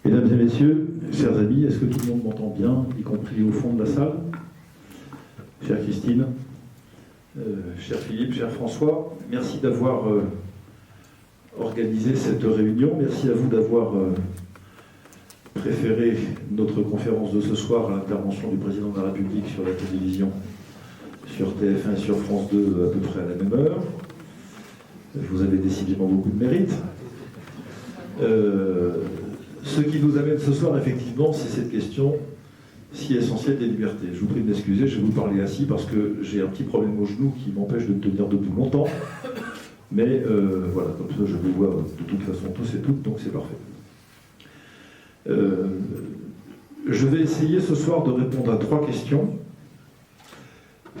Mesdames et messieurs, chers amis, est-ce que tout le monde m'entend bien, y compris au fond de la salle? Chère Christine, cher Philippe, cher François, merci d'avoir organisé cette réunion. Merci à vous d'avoir préféré notre conférence de ce soir à l'intervention du président de la République sur la télévision, sur TF1 et sur France 2 à peu près à la même heure. Vous avez décidément beaucoup de mérite. Ce qui nous amène ce soir, effectivement, c'est cette question si essentielle des libertés. Je vous prie de m'excuser, je vais vous parler assis parce que j'ai un petit problème au genou qui m'empêche de me tenir debout longtemps. Mais voilà, comme ça je vous vois de toute façon tous et toutes, donc c'est parfait. Je vais essayer ce soir de répondre à 3 questions.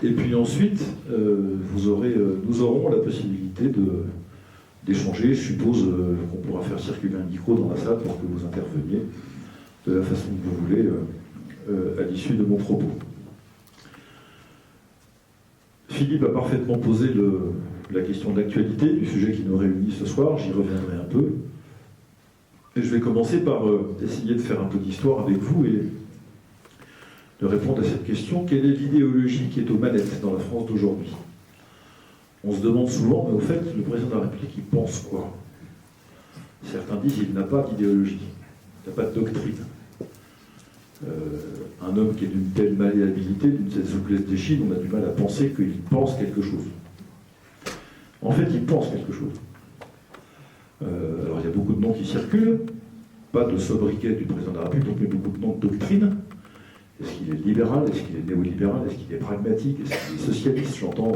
Et puis ensuite, nous aurons la possibilité d'échanger. Je suppose qu'on pourra faire circuler un micro dans la salle pour que vous interveniez de la façon que vous voulez à l'issue de mon propos. Philippe a parfaitement posé la question d'actualité du sujet qui nous réunit ce soir. J'y reviendrai un peu. Et je vais commencer par essayer de faire un peu d'histoire avec vous et de répondre à cette question. Quelle est l'idéologie qui est aux manettes dans la France d'aujourd'hui? On se demande souvent, mais au fait, le président de la République, il pense quoi? Certains disent qu'il n'a pas d'idéologie, il n'a pas de doctrine. Un homme qui est d'une telle malléabilité, d'une telle souplesse d'échine, on a du mal à penser qu'il pense quelque chose. En fait, il pense quelque chose. Alors, il y a beaucoup de noms qui circulent, pas de sobriquet du président de la République, mais beaucoup de noms de doctrine. Est-ce qu'il est libéral? Est-ce qu'il est néolibéral? Est-ce qu'il est pragmatique? Est-ce qu'il est socialiste? J'entends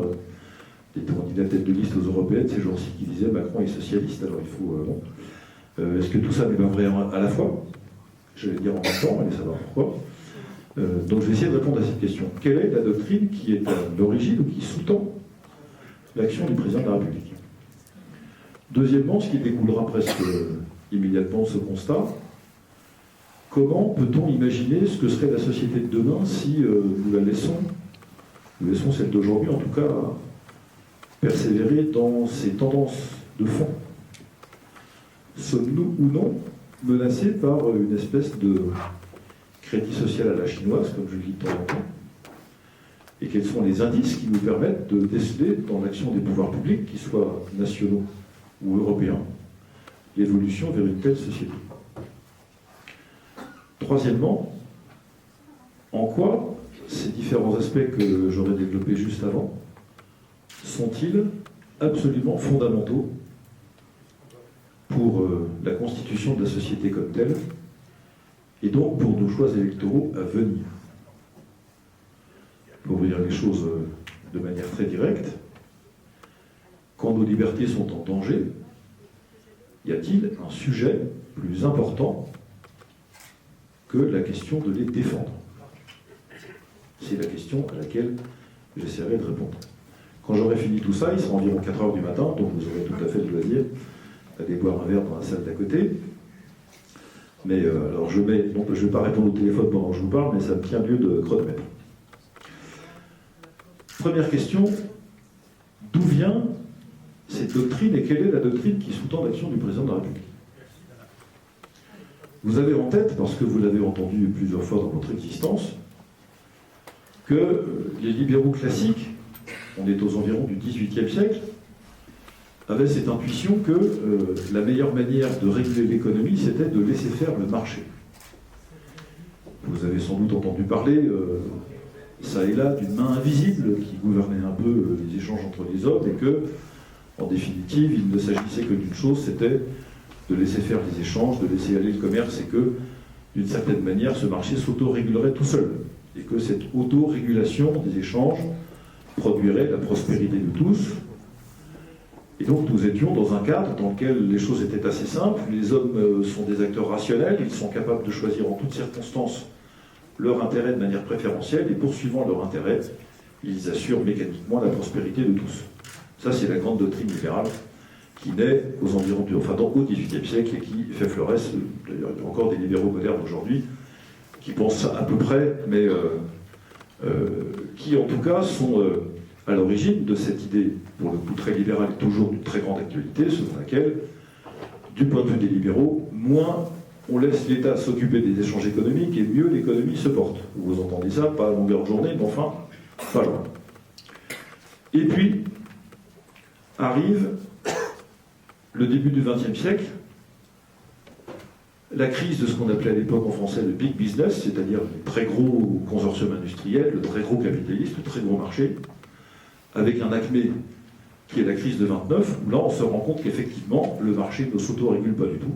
des candidats tête de liste aux européennes ces jours-ci qui disaient Macron est socialiste, alors il faut... Est-ce que tout ça n'est pas vrai à la fois? Je vais dire en même temps, allez savoir pourquoi. Donc je vais essayer de répondre à cette question. Quelle est la doctrine qui est à l'origine ou qui sous-tend l'action du président de la République? Deuxièmement, ce qui découlera presque immédiatement de ce constat, comment peut-on imaginer ce que serait la société de demain si nous laissons celle d'aujourd'hui, en tout cas, persévérer dans ces tendances de fond? Sommes-nous ou non menacés par une espèce de crédit social à la chinoise, comme je le dis de temps en temps? Et quels sont les indices qui nous permettent de déceler dans l'action des pouvoirs publics, qu'ils soient nationaux ou européens, l'évolution vers une telle société? Troisièmement, en quoi ces différents aspects que j'aurais développés juste avant sont-ils absolument fondamentaux pour la constitution de la société comme telle, et donc pour nos choix électoraux à venir? Pour dire les choses de manière très directe, quand nos libertés sont en danger, y a-t-il un sujet plus important que la question de les défendre? C'est la question à laquelle j'essaierai de répondre. Quand j'aurai fini tout ça, il sera environ 4 heures du matin, donc vous aurez tout à fait le loisir d'aller boire un verre dans la salle d'à côté. Mais alors je ne vais pas répondre au téléphone pendant que je vous parle, mais ça me tient lieu de chronomètre. Première question, d'où vient cette doctrine et quelle est la doctrine qui sous-tend l'action du président de la République? Vous avez en tête, parce que vous l'avez entendu plusieurs fois dans votre existence, que les libéraux classiques, on est aux environs du XVIIIe siècle, avaient cette intuition que la meilleure manière de réguler l'économie, c'était de laisser faire le marché. Vous avez sans doute entendu parler, ça et là, d'une main invisible qui gouvernait un peu les échanges entre les hommes, et que, en définitive, il ne s'agissait que d'une chose, c'était de laisser faire les échanges, de laisser aller le commerce, et que, d'une certaine manière, ce marché s'auto-régulerait tout seul. Et que cette auto-régulation des échanges produirait la prospérité de tous. Et donc nous étions dans un cadre dans lequel les choses étaient assez simples. Les hommes sont des acteurs rationnels, ils sont capables de choisir en toutes circonstances leur intérêt de manière préférentielle, et poursuivant leur intérêt, ils assurent mécaniquement la prospérité de tous. Ça, c'est la grande doctrine libérale qui naît aux environs au XVIIIe siècle et qui fait florès. D'ailleurs, il y a encore des libéraux modernes aujourd'hui qui pensent ça à peu près, mais qui en tout cas sont à l'origine de cette idée, pour le coup très libérale et toujours d'une très grande actualité, selon laquelle, du point de vue des libéraux, moins on laisse l'État s'occuper des échanges économiques et mieux l'économie se porte. Vous entendez ça, pas à longueur de journée, mais enfin, pas loin. Et puis, arrive le début du XXe siècle, la crise de ce qu'on appelait à l'époque en français le big business, c'est-à-dire le très gros consortium industriel, le très gros capitaliste, le très gros marché, avec un acmé qui est la crise de 29, où là on se rend compte qu'effectivement le marché ne s'auto-régule pas du tout,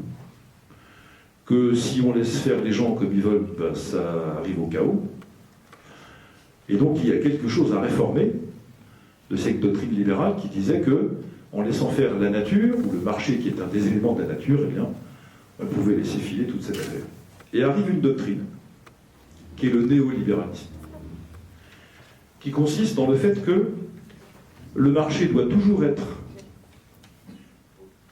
que si on laisse faire les gens comme ils veulent, ben, ça arrive au chaos. Et donc il y a quelque chose à réformer de cette doctrine libérale qui disait que, en laissant faire la nature, ou le marché qui est un des éléments de la nature, eh bien, on pouvait laisser filer toute cette affaire. Et arrive une doctrine, qui est le néolibéralisme, qui consiste dans le fait que le marché doit toujours être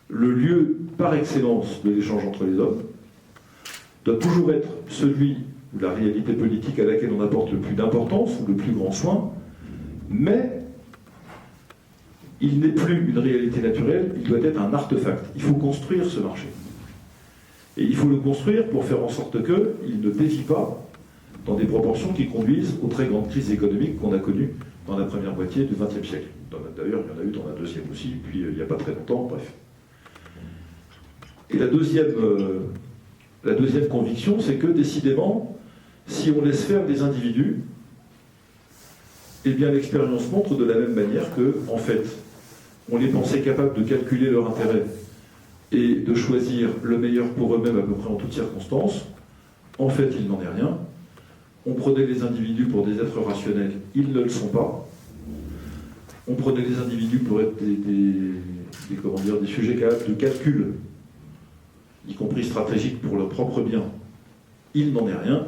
le lieu par excellence de l'échange entre les hommes, doit toujours être celui où la réalité politique à laquelle on apporte le plus d'importance ou le plus grand soin, mais il n'est plus une réalité naturelle, il doit être un artefact. Il faut construire ce marché. Et il faut le construire pour faire en sorte qu'il ne dévie pas dans des proportions qui conduisent aux très grandes crises économiques qu'on a connues dans la première moitié du XXe siècle. D'ailleurs, il y en a eu dans la deuxième aussi, puis il n'y a pas très longtemps, bref. Et la deuxième conviction, c'est que, décidément, si on laisse faire des individus, eh bien l'expérience montre de la même manière que, en fait, on les pensait capables de calculer leur intérêt et de choisir le meilleur pour eux-mêmes à peu près en toutes circonstances. En fait, il n'en est rien. On prenait les individus pour des êtres rationnels, ils ne le sont pas. On prenait les individus pour être des sujets capables de calcul, y compris stratégiques pour leur propre bien. Il n'en est rien.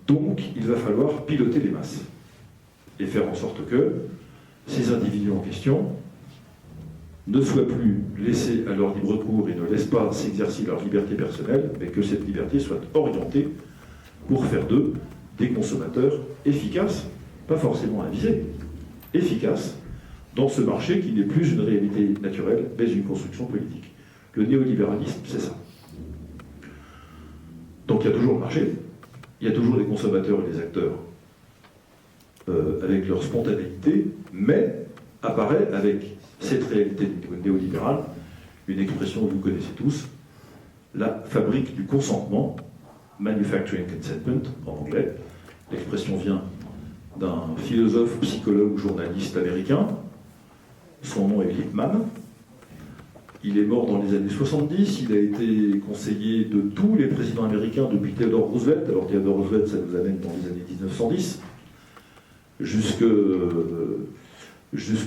Donc, il va falloir piloter les masses et faire en sorte que ces individus en question ne soient plus laissés à leur libre cours et ne laissent pas s'exercer leur liberté personnelle, mais que cette liberté soit orientée pour faire d'eux des consommateurs efficaces, pas forcément avisés, efficaces, dans ce marché qui n'est plus une réalité naturelle, mais une construction politique. Le néolibéralisme, c'est ça. Donc il y a toujours le marché, il y a toujours les consommateurs et les acteurs avec leur spontanéité, mais apparaît avec cette réalité néolibérale, une expression que vous connaissez tous, la fabrique du consentement, manufacturing consentment en anglais. L'expression vient d'un philosophe, psychologue, journaliste américain. Son nom est Lippmann. Il est mort dans les années 70. Il a été conseiller de tous les présidents américains depuis Theodore Roosevelt. Alors Theodore Roosevelt, ça nous amène dans les années 1910, jusque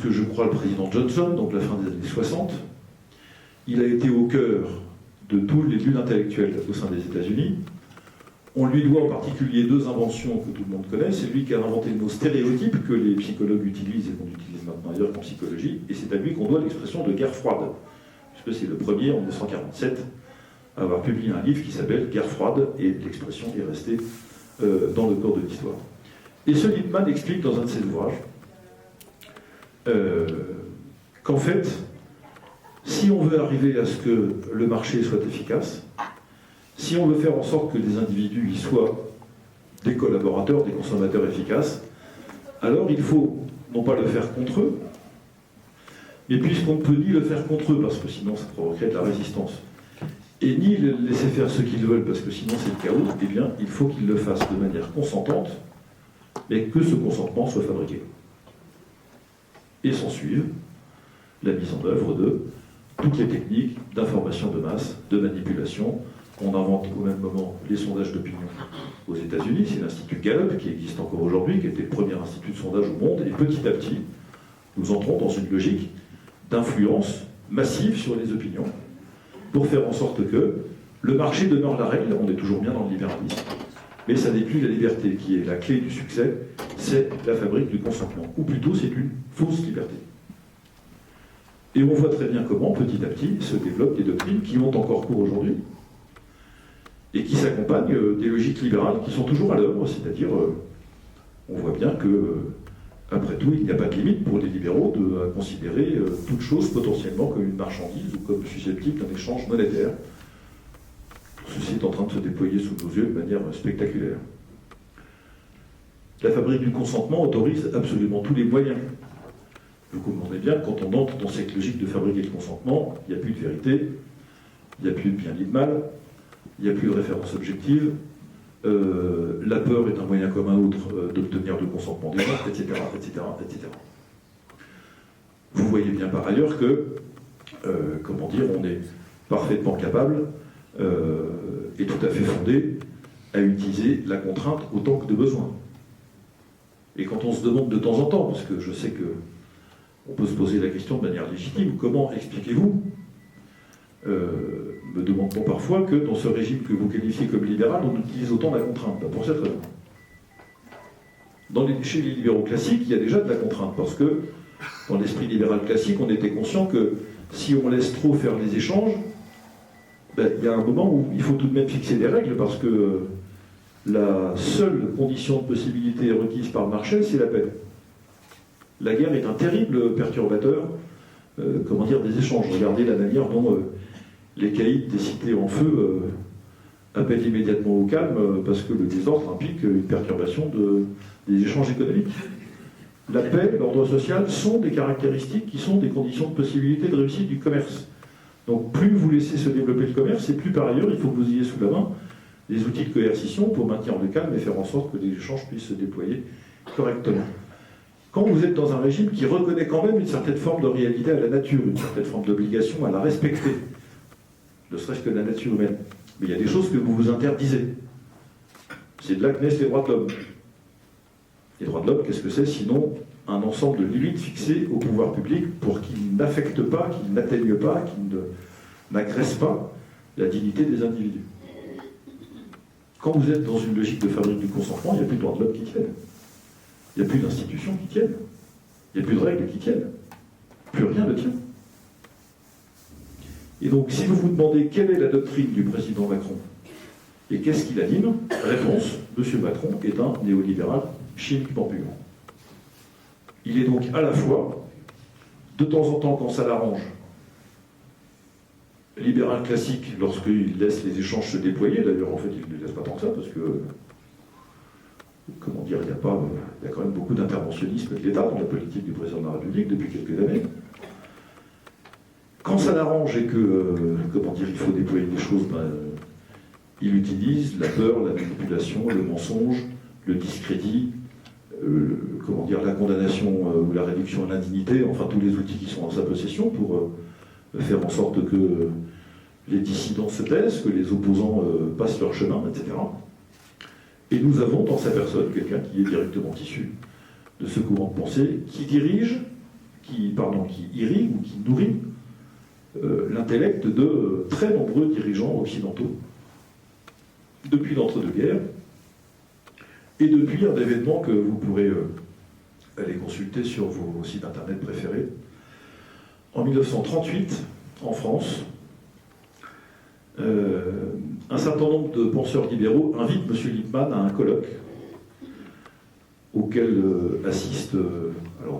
je crois, le président Johnson, donc la fin des années 60. Il a été au cœur de tous les luttes intellectuelles au sein des États-Unis. On lui doit en particulier deux inventions que tout le monde connaît. C'est lui qui a inventé le mot stéréotype que les psychologues utilisent et qu'on utilise maintenant ailleurs qu'en psychologie. Et c'est à lui qu'on doit l'expression de guerre froide, puisque c'est le premier en 1947 à avoir publié un livre qui s'appelle Guerre froide, et l'expression est restée dans le corps de l'histoire. Et ce Lippmann explique dans un de ses ouvrages qu'en fait, si on veut arriver à ce que le marché soit efficace, si on veut faire en sorte que les individus y soient des collaborateurs, des consommateurs efficaces, alors il faut non pas le faire contre eux, mais puisqu'on ne peut ni le faire contre eux, parce que sinon ça provoquerait de la résistance, et ni les laisser faire ce qu'ils veulent, parce que sinon c'est le chaos, eh bien il faut qu'ils le fassent de manière consentante, mais que ce consentement soit fabriqué. Et s'ensuivent la mise en œuvre de toutes les techniques d'information de masse, de manipulation. On invente au même moment les sondages d'opinion aux États-Unis. C'est l'Institut Gallup qui existe encore aujourd'hui, qui était le premier institut de sondage au monde. Et petit à petit, nous entrons dans une logique d'influence massive sur les opinions pour faire en sorte que le marché demeure la règle. On est toujours bien dans le libéralisme. Mais ça n'est plus la liberté qui est la clé du succès, c'est la fabrique du consentement. Ou plutôt, c'est une fausse liberté. Et on voit très bien comment, petit à petit, se développent des doctrines qui ont encore cours aujourd'hui et qui s'accompagnent des logiques libérales qui sont toujours à l'œuvre, c'est-à-dire, on voit bien que, après tout, il n'y a pas de limite pour les libéraux de considérer toute chose potentiellement comme une marchandise ou comme susceptible d'un échange monétaire. Ceci est en train de se déployer sous nos yeux de manière spectaculaire. La fabrique du consentement autorise absolument tous les moyens. Vous comprenez bien, quand on entre dans cette logique de fabriquer le consentement, il n'y a plus de vérité, il n'y a plus de bien ni de mal, il n'y a plus de référence objective, la peur est un moyen comme un autre d'obtenir le consentement des gens, etc., etc., etc. Vous voyez bien par ailleurs que, comment dire, on est parfaitement capable et tout à fait fondé à utiliser la contrainte autant que de besoin. Et quand on se demande de temps en temps, parce que je sais qu'on peut se poser la question de manière légitime, comment expliquez-vous, me demande-t-on parfois, que dans ce régime que vous qualifiez comme libéral, on utilise autant la contrainte? Pour cette raison. Chez les libéraux classiques, il y a déjà de la contrainte, parce que dans l'esprit libéral classique, on était conscient que si on laisse trop faire les échanges, il y a un moment où il faut tout de même fixer des règles, parce que la seule condition de possibilité requise par Marshall, c'est la paix. La guerre est un terrible perturbateur, des échanges. Regardez la manière dont les caïds des cités en feu appellent immédiatement au calme, parce que le désordre implique une perturbation des échanges économiques. La paix, l'ordre social sont des caractéristiques qui sont des conditions de possibilité de réussite du commerce. Donc plus vous laissez se développer le commerce, et plus par ailleurs il faut que vous ayez sous la main des outils de coercition pour maintenir le calme et faire en sorte que les échanges puissent se déployer correctement. Quand vous êtes dans un régime qui reconnaît quand même une certaine forme de réalité à la nature, une certaine forme d'obligation à la respecter, ne serait-ce que la nature humaine, mais il y a des choses que vous vous interdisez. C'est de là que naissent les droits de l'homme. Les droits de l'homme, qu'est-ce que c'est sinon un ensemble de limites fixées au pouvoir public pour qu'il n'affecte pas, qu'il n'atteigne pas, qu'il n'agresse pas la dignité des individus. Quand vous êtes dans une logique de fabrique du consentement, il n'y a plus de droits de l'homme qui tiennent. Il n'y a plus d'institutions qui tiennent. Il n'y a plus de règles qui tiennent. Plus rien ne tient. Et donc, si vous vous demandez quelle est la doctrine du président Macron et qu'est-ce qu'il anime, réponse, M. Macron est un néolibéral chimiquement pur. Il est donc à la fois, de temps en temps, quand ça l'arrange, libéral classique lorsqu'il laisse les échanges se déployer. D'ailleurs, en fait, il ne les laisse pas tant que ça, parce que, il y a quand même beaucoup d'interventionnisme de l'État dans la politique du président de la République depuis quelques années. Quand ça l'arrange et que, il faut déployer des choses, il utilise la peur, la manipulation, le mensonge, le discrédit, la condamnation ou la réduction à l'indignité, enfin tous les outils qui sont en sa possession pour faire en sorte que les dissidents se taisent, que les opposants passent leur chemin, etc. Et nous avons dans sa personne quelqu'un qui est directement issu de ce courant de pensée, qui irrigue ou qui nourrit l'intellect de très nombreux dirigeants occidentaux depuis l'entre-deux-guerres et depuis un événement que vous pourrez aller consulter sur vos sites internet préférés. En 1938, en France, un certain nombre de penseurs libéraux invitent M. Lippmann à un colloque auquel assiste de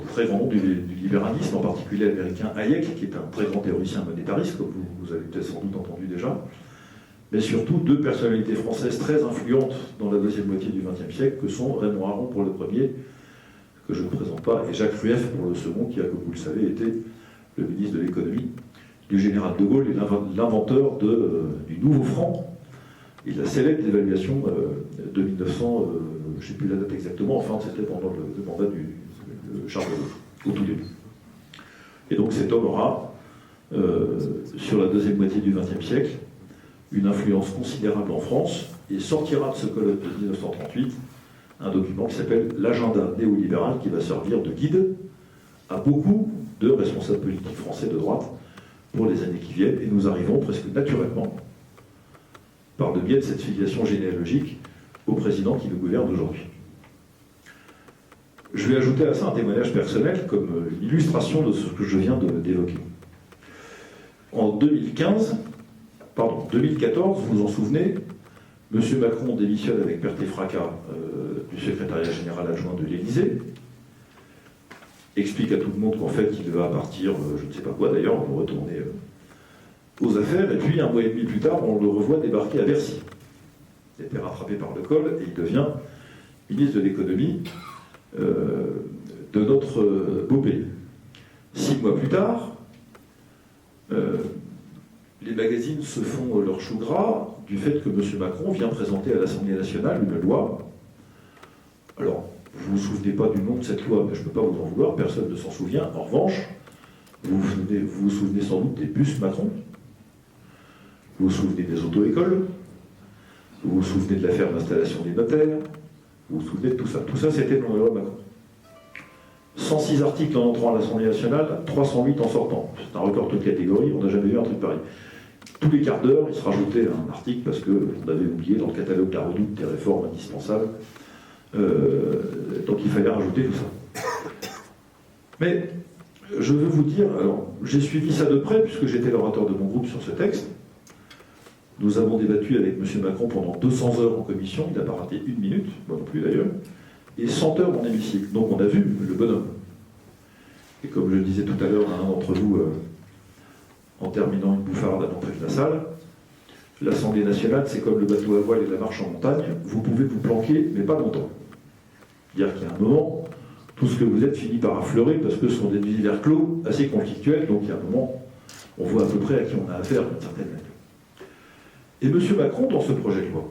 très grands noms du libéralisme, en particulier l'américain Hayek, qui est un très grand théoricien monétariste, comme vous avez peut-être sans doute entendu déjà, mais surtout deux personnalités françaises très influentes dans la deuxième moitié du XXe siècle, que sont Raymond Aron pour le premier, que je ne présente pas, et Jacques Rueff pour le second, qui a, comme vous le savez, été le ministre de l'économie du général de Gaulle et l'inventeur du nouveau franc et de la célèbre dévaluation de 1900, je ne sais plus la date exactement, enfin c'était pendant le mandat de Charles de Gaulle, au tout début. Et donc cet homme aura, sur la deuxième moitié du XXe siècle, une influence considérable en France et sortira de ce colloque de 1938 un document qui s'appelle l'agenda néolibéral, qui va servir de guide à beaucoup de responsables politiques français de droite pour les années qui viennent, et nous arrivons presque naturellement, par le biais de cette filiation généalogique, au président qui nous gouverne aujourd'hui. Je vais ajouter à ça un témoignage personnel comme illustration de ce que je viens d'évoquer. En 2014, vous vous en souvenez, M. Macron démissionne avec perte et fracas du secrétariat général adjoint de l'Élysée, explique à tout le monde qu'en fait il va partir, je ne sais pas quoi d'ailleurs, pour retourner aux affaires, et puis un mois et demi plus tard, on le revoit débarquer à Bercy. Il a été rattrapé par le col, et il devient ministre de l'économie de notre beau pays. 6 mois plus tard, les magazines se font leur chou gras du fait que M. Macron vient présenter à l'Assemblée nationale une loi. Alors, vous ne vous souvenez pas du nom de cette loi, mais je ne peux pas vous en vouloir, personne ne s'en souvient. En revanche, vous vous souvenez sans doute des bus Macron, vous vous souvenez des auto-écoles, vous vous souvenez de l'affaire d'installation des notaires, vous vous souvenez de tout ça. Tout ça, c'était dans la loi Macron. 106 articles en entrant à l'Assemblée nationale, 308 en sortant. C'est un record de catégorie, on n'a jamais vu un truc pareil. Tous les quarts d'heure, il se rajoutait un article parce qu'on avait oublié dans le catalogue de la redoute des réformes indispensables. Donc il fallait rajouter tout ça. Mais je veux vous dire, alors j'ai suivi ça de près puisque j'étais l'orateur de mon groupe sur ce texte. Nous avons débattu avec M. Macron pendant 200 heures en commission, il n'a pas raté une minute, moi non plus d'ailleurs, et 100 heures en hémicycle. Donc on a vu le bonhomme. Et comme je le disais tout à l'heure à un d'entre vous, en terminant une bouffarde à l'entrée de la salle, l'Assemblée nationale, c'est comme le bateau à voile et la marche en montagne, vous pouvez vous planquer, mais pas longtemps. C'est-à-dire qu'il y a un moment, tout ce que vous êtes finit par affleurer, parce que ce sont des univers clos, assez conflictuels, donc il y a un moment, on voit à peu près à qui on a affaire d'une certaine manière. Et M. Macron, dans ce projet de loi,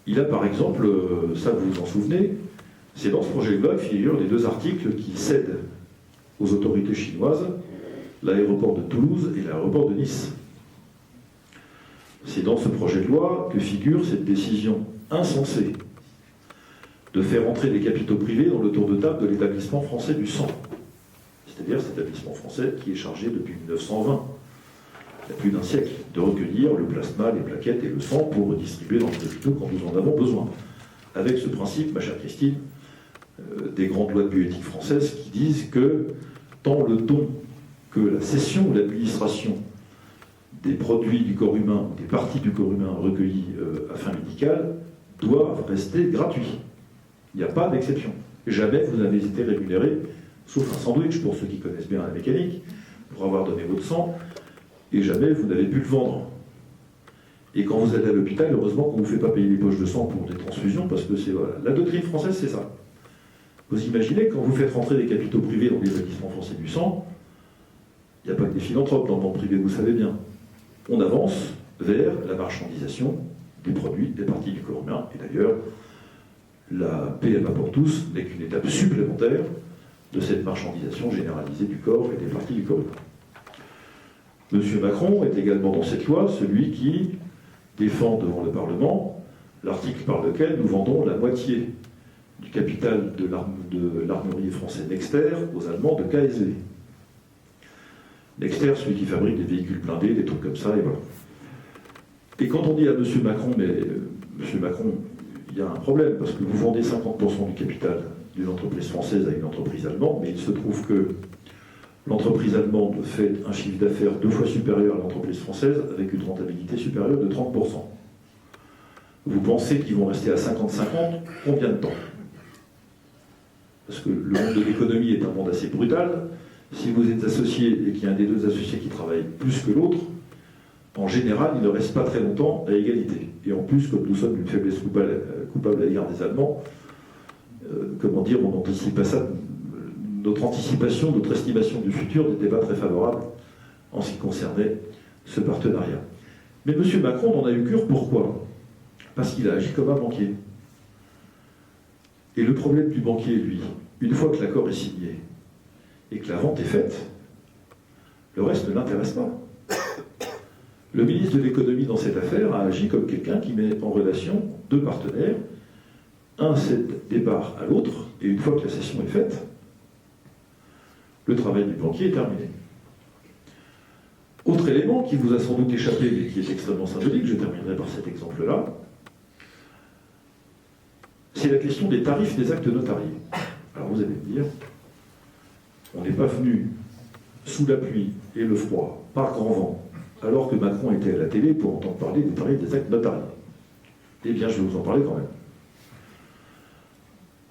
il a par exemple, ça vous vous en souvenez, c'est dans ce projet de loi que figurent les 2 articles qui cèdent aux autorités chinoises l'aéroport de Toulouse et l'aéroport de Nice. C'est dans ce projet de loi que figure cette décision insensée de faire entrer des capitaux privés dans le tour de table de l'établissement français du sang. C'est-à-dire cet établissement français qui est chargé depuis 1920, il y a plus d'un siècle, de recueillir le plasma, les plaquettes et le sang pour redistribuer dans les hôpitaux quand nous en avons besoin. Avec ce principe, ma chère Christine, des grandes lois de bioéthique françaises qui disent que tant le don que la cession ou l'administration des produits du corps humain, des parties du corps humain recueillies à fin médicale, doivent rester gratuits. Il n'y a pas d'exception. Jamais vous n'avez été rémunéré, sauf un sandwich pour ceux qui connaissent bien la mécanique, pour avoir donné votre sang, et jamais vous n'avez pu le vendre. Et quand vous allez à l'hôpital, heureusement qu'on ne vous fait pas payer les poches de sang pour des transfusions, parce que c'est voilà. La doctrine française, c'est ça. Vous imaginez, quand vous faites rentrer des capitaux privés dans l'établissement français du sang, il n'y a pas que des philanthropes dans le monde privé, vous savez bien. On avance vers la marchandisation des produits, des parties du corps humain. Et d'ailleurs, la PMA pour tous n'est qu'une étape supplémentaire de cette marchandisation généralisée du corps et des parties du corps humain. M. Macron est également dans cette loi celui qui défend devant le Parlement l'article par lequel nous vendons la moitié du capital de l'armurier français Nexter aux Allemands de KSV. Nexter, celui qui fabrique des véhicules blindés, des trucs comme ça, et voilà. Et quand on dit à M. Macron, mais M. Macron, il y a un problème, parce que vous vendez 50% du capital d'une entreprise française à une entreprise allemande, mais il se trouve que l'entreprise allemande fait un chiffre d'affaires 2 fois supérieur à l'entreprise française, avec une rentabilité supérieure de 30%. Vous pensez qu'ils vont rester à 50-50 combien de temps? Parce que le monde de l'économie est un monde assez brutal. Si vous êtes associé et qu'il y a un des 2 associés qui travaille plus que l'autre, en général, il ne reste pas très longtemps à égalité. Et en plus, comme nous sommes d'une faiblesse coupable à l'égard des Allemands, comment dire, on n'anticipe pas ça. Notre anticipation, notre estimation du futur n'était pas très favorable en ce qui concernait ce partenariat. Mais M. Macron n'en a eu cure, pourquoi? Parce qu'il a agi comme un banquier. Et le problème du banquier, lui, une fois que l'accord est signé et que la vente est faite, le reste ne l'intéresse pas. Le ministre de l'économie dans cette affaire a agi comme quelqu'un qui met en relation 2 partenaires, un cède des parts à l'autre, et une fois que la cession est faite, le travail du banquier est terminé. Autre élément qui vous a sans doute échappé, mais qui est extrêmement symbolique, je terminerai par cet exemple-là, c'est la question des tarifs des actes notariés. Alors vous allez me dire, on n'est pas venu sous la pluie et le froid, par grand vent, alors que Macron était à la télé pour entendre parler des tarifs des actes notariés. Eh bien, je vais vous en parler quand même.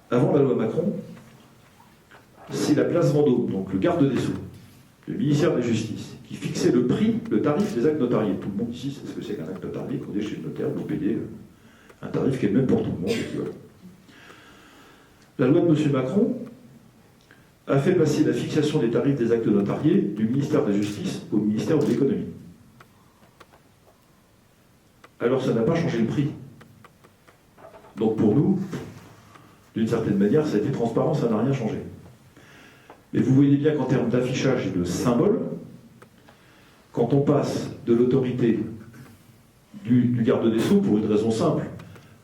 Avant la loi Macron, c'est la place Vendôme, donc le garde des Sceaux, le ministère de la Justice, qui fixait le prix, le tarif des actes notariés. Tout le monde ici sait ce que c'est qu'un acte notarié. Quand vous êtes chez le notaire, vous payez un tarif qui est le même pour tout le monde. Et voilà. La loi de M. Macron a fait passer la fixation des tarifs des actes notariés du ministère de la Justice au ministère de l'Économie. Alors ça n'a pas changé le prix. Donc pour nous, d'une certaine manière, ça a été transparent, ça n'a rien changé. Mais vous voyez bien qu'en termes d'affichage et de symbole, quand on passe de l'autorité du garde des Sceaux, pour une raison simple,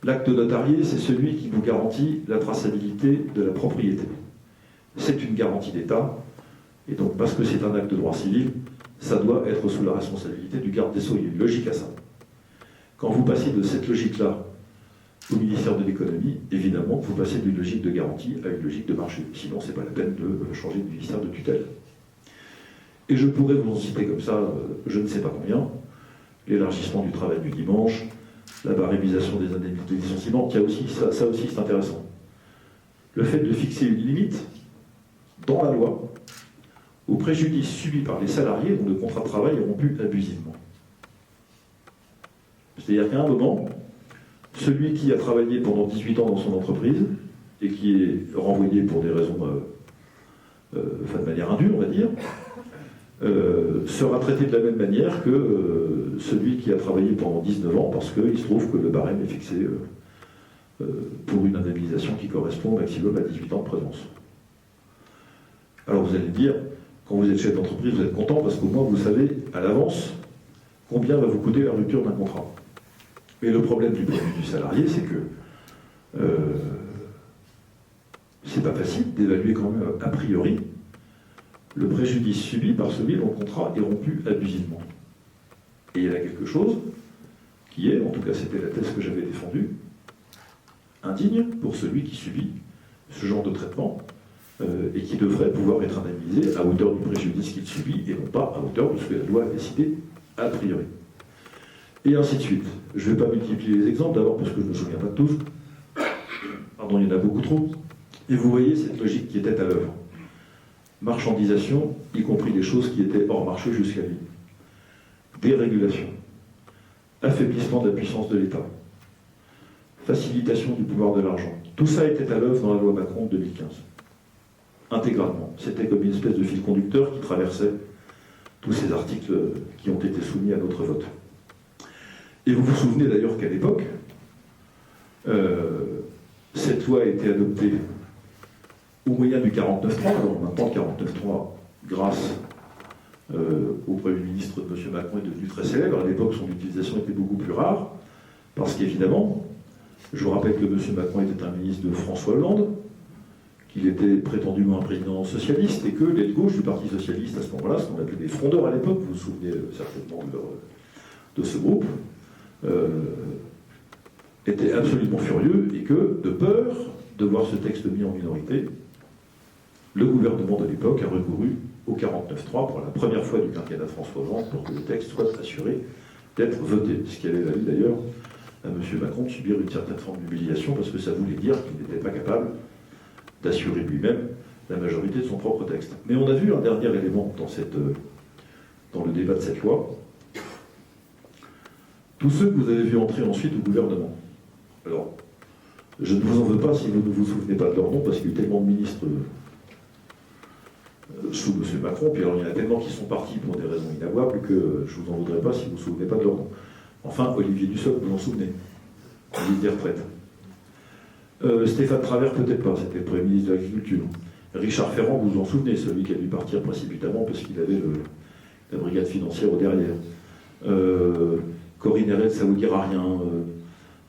l'acte notarié, c'est celui qui vous garantit la traçabilité de la propriété. C'est une garantie d'État, et donc parce que c'est un acte de droit civil, ça doit être sous la responsabilité du garde des Sceaux. Il y a une logique à ça. Quand vous passez de cette logique-là au ministère de l'Économie, évidemment, vous passez d'une logique de garantie à une logique de marché. Sinon, ce n'est pas la peine de changer de ministère de tutelle. Et je pourrais vous en citer comme ça, je ne sais pas combien, l'élargissement du travail du dimanche, la barémisation des indemnités de licenciement, ça aussi c'est intéressant. Le fait de fixer une limite dans la loi au préjudice subi par les salariés dont le contrat de travail est rompu abusivement. C'est-à-dire qu'à un moment, celui qui a travaillé pendant 18 ans dans son entreprise et qui est renvoyé pour des raisons, de manière indue, on va dire, sera traité de la même manière que celui qui a travaillé pendant 19 ans, parce qu'il se trouve que le barème est fixé pour une indemnisation qui correspond au maximum à 18 ans de présence. Alors vous allez me dire, quand vous êtes chef d'entreprise, vous êtes content parce qu'au moins vous savez à l'avance combien va vous coûter la rupture d'un contrat. Mais le problème du point de vue du salarié, c'est que c'est pas facile d'évaluer quand même a priori le préjudice subi par celui dont le contrat est rompu abusivement. Et il y a quelque chose qui est, en tout cas c'était la thèse que j'avais défendue, indigne pour celui qui subit ce genre de traitement et qui devrait pouvoir être indemnisé à hauteur du préjudice qu'il subit et non pas à hauteur de ce que la loi a décidé a priori. Et ainsi de suite. Je ne vais pas multiplier les exemples, d'abord parce que je ne me souviens pas de tous. Pardon, il y en a beaucoup trop. Et vous voyez cette logique qui était à l'œuvre. Marchandisation, y compris des choses qui étaient hors marché jusqu'à lui. Dérégulation. Affaiblissement de la puissance de l'État. Facilitation du pouvoir de l'argent. Tout ça était à l'œuvre dans la loi Macron de 2015. Intégralement. C'était comme une espèce de fil conducteur qui traversait tous ces articles qui ont été soumis à notre vote. Et vous vous souvenez d'ailleurs qu'à l'époque, cette loi a été adoptée au moyen du 49.3. Alors maintenant, le 49.3, grâce au Premier ministre de M. Macron, est devenu très célèbre. À l'époque, son utilisation était beaucoup plus rare, parce qu'évidemment, je vous rappelle que M. Macron était un ministre de François Hollande, qu'il était prétendument un président socialiste, et que l'aile gauche du Parti socialiste, à ce moment-là, ce qu'on appelait les frondeurs à l'époque, vous vous souvenez certainement de ce groupe, était absolument furieux, et que, de peur de voir ce texte mis en minorité, le gouvernement de l'époque a recouru au 49.3 pour la première fois du quinquennat de François Hollande pour que le texte soit assuré d'être voté. Ce qui avait valu d'ailleurs à M. Macron de subir une certaine forme d'humiliation parce que ça voulait dire qu'il n'était pas capable d'assurer lui-même la majorité de son propre texte. Mais on a vu un dernier élément dans le débat de cette loi. Tous ceux que vous avez vus entrer ensuite au gouvernement. Alors, je ne vous en veux pas si vous ne vous souvenez pas de leur nom, parce qu'il y a eu tellement de ministres sous M. Macron, puis alors il y en a tellement qui sont partis pour des raisons inavouables que je ne vous en voudrais pas si vous ne vous souvenez pas de leur nom. Enfin, Olivier Dussopt, vous en souvenez, ministre des Retraites. Stéphane Travers, peut-être pas, c'était le Premier ministre de l'Agriculture. Richard Ferrand, vous vous en souvenez, celui qui a dû partir précipitamment parce qu'il avait la brigade financière au derrière. Corinne Herel, ça vous dira rien.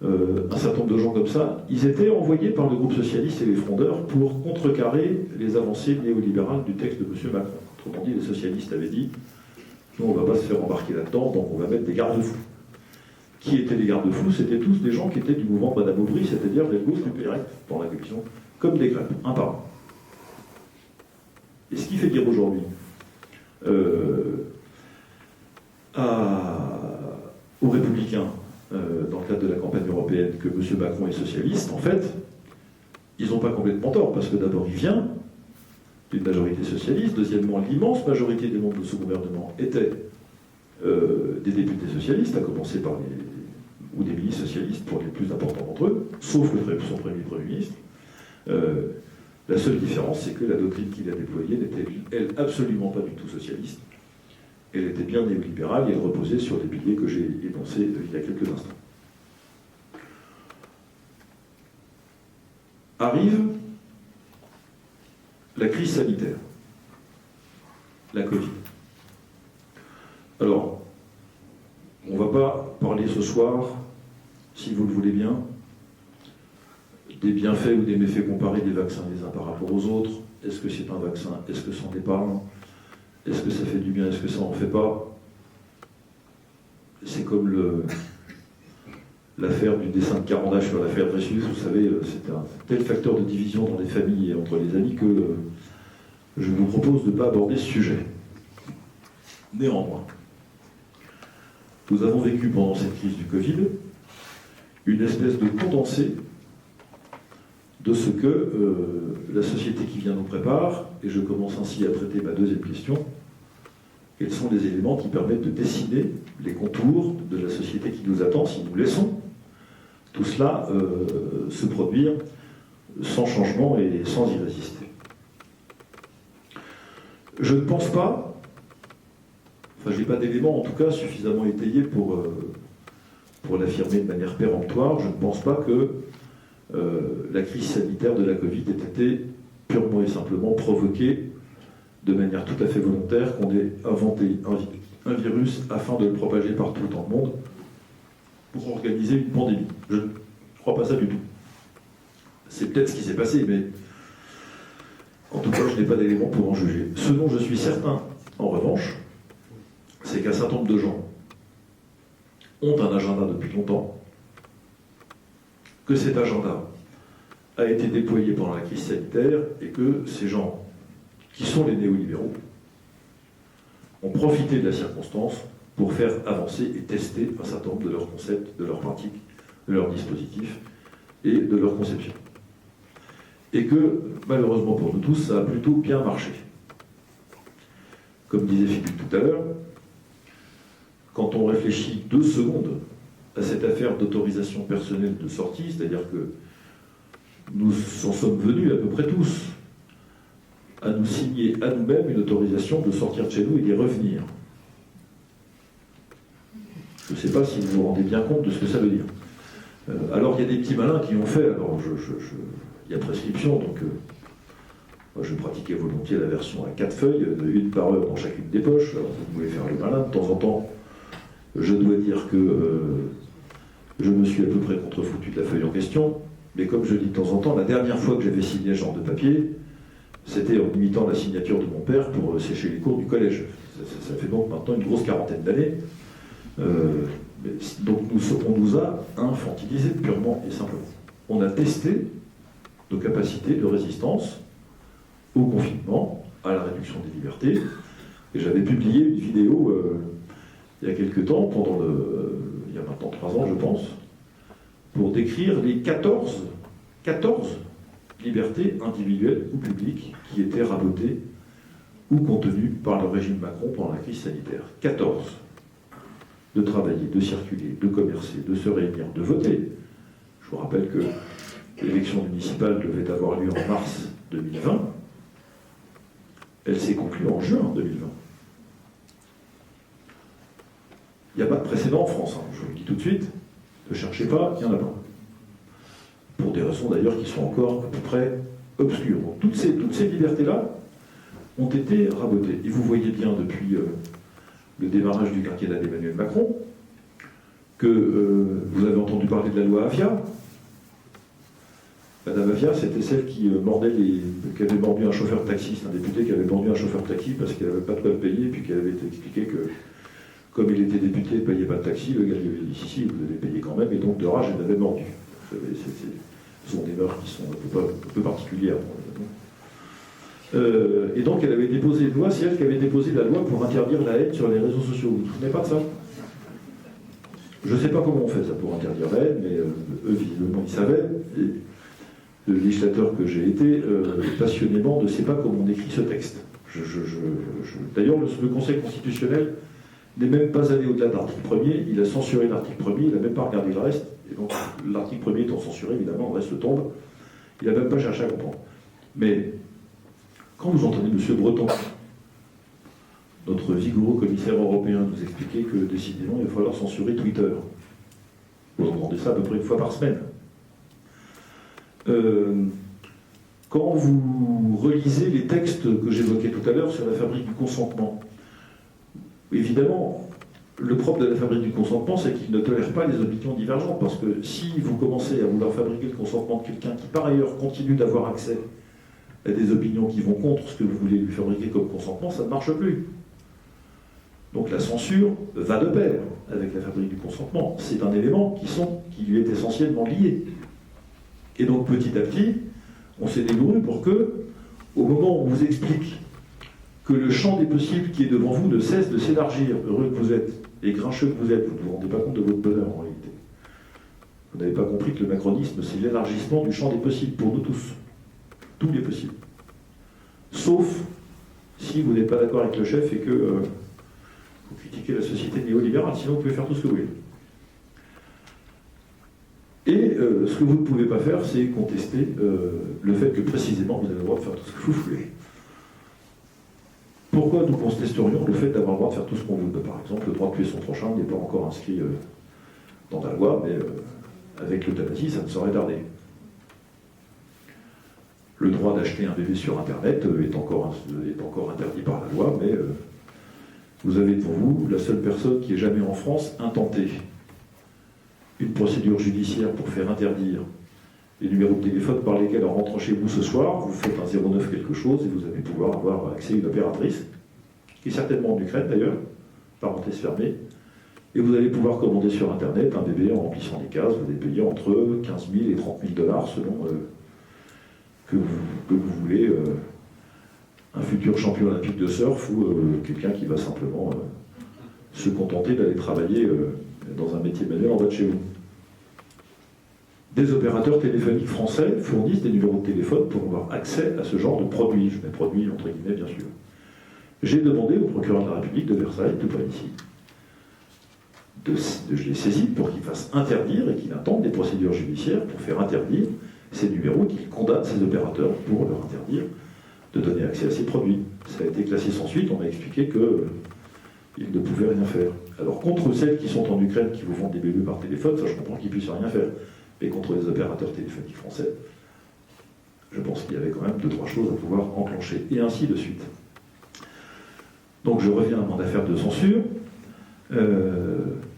Un certain nombre de gens comme ça, ils étaient envoyés par le groupe socialiste et les frondeurs pour contrecarrer les avancées néolibérales du texte de M. Macron. Autrement dit, les socialistes avaient dit nous, on ne va pas se faire embarquer là-dedans, donc on va mettre des garde-fous. Qui étaient les garde-fous? C'était tous des gens qui étaient du mouvement de Mme Aubry, c'est-à-dire les gauches du PREC dans la commission, comme des crêpes, un par un. Et ce qui fait dire aujourd'hui aux Républicains, dans le cadre de la campagne européenne, que M. Macron est socialiste, en fait, ils n'ont pas complètement tort, parce que d'abord il vient d'une majorité socialiste. Deuxièmement, l'immense majorité des membres de ce gouvernement étaient des députés socialistes, à commencer par ou des ministres socialistes pour les plus importants d'entre eux, sauf son premier ministre. La seule différence, c'est que la doctrine qu'il a déployée n'était, elle, absolument pas du tout socialiste. Elle était bien néolibérale et elle reposait sur les piliers que j'ai énoncés il y a quelques instants. Arrive la crise sanitaire, la Covid. Alors, on ne va pas parler ce soir, si vous le voulez bien, des bienfaits ou des méfaits comparés des vaccins les uns par rapport aux autres. Est-ce que c'est un vaccin? Est-ce que c'en est pas un? Est-ce que ça fait du bien? Est-ce que ça n'en fait pas? C'est comme l'affaire du dessin de Carandache sur l'affaire Dreyfus. Vous savez, c'est un tel facteur de division dans les familles et entre les amis que je vous propose de ne pas aborder ce sujet. Néanmoins, nous avons vécu pendant cette crise du Covid une espèce de condensé de ce que la société qui vient nous prépare, et je commence ainsi à traiter ma deuxième question, quels sont les éléments qui permettent de dessiner les contours de la société qui nous attend si nous laissons tout cela se produire sans changement et sans y résister. Je ne pense pas, enfin je n'ai pas d'éléments en tout cas suffisamment étayés pour l'affirmer de manière péremptoire, je ne pense pas que la crise sanitaire de la Covid ait été purement et simplement provoquée de manière tout à fait volontaire, qu'on ait inventé un virus afin de le propager partout dans le monde pour organiser une pandémie. Je ne crois pas ça du tout. C'est peut-être ce qui s'est passé, mais en tout cas, je n'ai pas d'éléments pour en juger. Ce dont je suis certain, en revanche, c'est qu'un certain nombre de gens ont un agenda depuis longtemps, que cet agenda a été déployé pendant la crise sanitaire et que ces gens, qui sont les néolibéraux, ont profité de la circonstance pour faire avancer et tester un certain nombre de leurs concepts, de leurs pratiques, de leurs dispositifs et de leurs conceptions. Et que, malheureusement pour nous tous, ça a plutôt bien marché. Comme disait Philippe tout à l'heure, quand on réfléchit 2 secondes à cette affaire d'autorisation personnelle de sortie, c'est-à-dire que nous en sommes venus à peu près tous à nous signer à nous-mêmes une autorisation de sortir de chez nous et d'y revenir. Je ne sais pas si vous vous rendez bien compte de ce que ça veut dire. Alors il y a des petits malins qui ont fait, alors il y a prescription, donc moi je pratiquais volontiers la version à 4 feuilles, une par heure dans chacune des poches. Alors vous pouvez faire le malin, de temps en temps, je dois dire que je me suis à peu près contrefoutu de la feuille en question, mais comme je dis de temps en temps, la dernière fois que j'avais signé ce genre de papier, c'était en imitant la signature de mon père pour sécher les cours du collège. Ça fait donc maintenant une grosse quarantaine d'années. Donc on nous a infantilisés purement et simplement. On a testé nos capacités de résistance au confinement, à la réduction des libertés. Et j'avais publié une vidéo il y a quelque temps, il y a maintenant 3 ans je pense, pour décrire les 14 libertés individuelles ou publiques qui étaient rabotées ou contenues par le régime Macron pendant la crise sanitaire. 14. De travailler, de circuler, de commercer, de se réunir, de voter. Je vous rappelle que l'élection municipale devait avoir lieu en mars 2020. Elle s'est conclue en juin 2020. Il n'y a pas de précédent en France, hein. Je vous le dis tout de suite. Ne cherchez pas, il n'y en a pas. Pour des raisons d'ailleurs qui sont encore à peu près obscures. Donc, toutes ces libertés-là ont été rabotées. Et vous voyez bien depuis le démarrage du quinquennat d'Emmanuel Macron que vous avez entendu parler de la loi Avia. Madame Avia, c'était celle qui avait mordu un chauffeur de taxi. C'est un député qui avait mordu un chauffeur de taxi parce qu'il n'avait pas de quoi le payer, et puis qu'il avait expliqué que, comme il était député et ne payait pas de taxi, le gars lui avait dit si, vous devez payer quand même, et donc de rage, il l'avait mordu. Ce sont des mœurs qui sont un peu particulières. Et donc elle avait déposé une loi, c'est elle qui avait déposé la loi pour interdire la haine sur les réseaux sociaux. Vous ne vous souvenez pas de ça? Je ne sais pas comment on fait ça pour interdire la haine, mais eux visiblement ils savaient. Et de législateur que j'ai été, passionnément ne sait pas comment on écrit ce texte. D'ailleurs, le Conseil constitutionnel n'est même pas allé au-delà de l'article 1er, il a censuré l'article 1er, il n'a même pas regardé le reste, et donc l'article 1er étant censuré, évidemment, le reste tombe, il n'a même pas cherché à comprendre. Mais quand vous entendez M. Breton, notre vigoureux commissaire européen, nous expliquer que décidément il va falloir censurer Twitter, vous entendez ça à peu près une fois par semaine. Quand vous relisez les textes que j'évoquais tout à l'heure sur la fabrique du consentement, évidemment, le propre de la fabrique du consentement, c'est qu'il ne tolère pas les opinions divergentes, parce que si vous commencez à vouloir fabriquer le consentement de quelqu'un qui, par ailleurs, continue d'avoir accès à des opinions qui vont contre ce que vous voulez lui fabriquer comme consentement, ça ne marche plus. Donc la censure va de pair avec la fabrique du consentement. C'est un élément qui lui est essentiellement lié. Et donc petit à petit, on s'est débrouillé pour que, au moment où on vous explique que le champ des possibles qui est devant vous ne cesse de s'élargir, heureux que vous êtes, et grincheux que vous êtes, vous ne vous rendez pas compte de votre bonheur en réalité. Vous n'avez pas compris que le macronisme, c'est l'élargissement du champ des possibles pour nous tous. Tous les possibles. Sauf si vous n'êtes pas d'accord avec le chef et que vous critiquez la société néolibérale, sinon vous pouvez faire tout ce que vous voulez. Et ce que vous ne pouvez pas faire, c'est contester le fait que précisément vous avez le droit de faire tout ce que vous voulez. Pourquoi nous contesterions le fait d'avoir le droit de faire tout ce qu'on veut? Par exemple, le droit de tuer son prochain n'est pas encore inscrit dans la loi, mais avec l'euthanasie, ça ne saurait tarder. Le droit d'acheter un bébé sur Internet est encore interdit par la loi, mais vous avez devant vous la seule personne qui ait jamais en France intenté une procédure judiciaire pour faire interdire les numéros de téléphone par lesquels, en rentrant chez vous ce soir, vous faites un 09 quelque chose et vous allez pouvoir avoir accès à une opératrice, qui est certainement en Ukraine d'ailleurs, parenthèse fermée, et vous allez pouvoir commander sur Internet un bébé en remplissant des cases, vous allez payer entre 15 000 et 30 000 $ selon que vous voulez un futur champion olympique de surf ou quelqu'un qui va simplement se contenter d'aller travailler dans un métier manuel en bas de chez vous. Des opérateurs téléphoniques français fournissent des numéros de téléphone pour avoir accès à ce genre de produits. Je mets produits entre guillemets, bien sûr. J'ai demandé au procureur de la République de Versailles, tout près d'ici, je l'ai saisi pour qu'il fasse interdire et qu'il intente des procédures judiciaires pour faire interdire ces numéros et qu'il condamne ces opérateurs pour leur interdire de donner accès à ces produits. Ça a été classé sans suite, on m'a expliqué qu'ils ne pouvaient rien faire. Alors contre celles qui sont en Ukraine, qui vous vendent des bébés par téléphone, ça je comprends qu'ils ne puissent rien faire. Mais contre les opérateurs téléphoniques français, je pense qu'il y avait quand même 2-3 choses à pouvoir enclencher, et ainsi de suite. Donc je reviens à mon affaire de censure.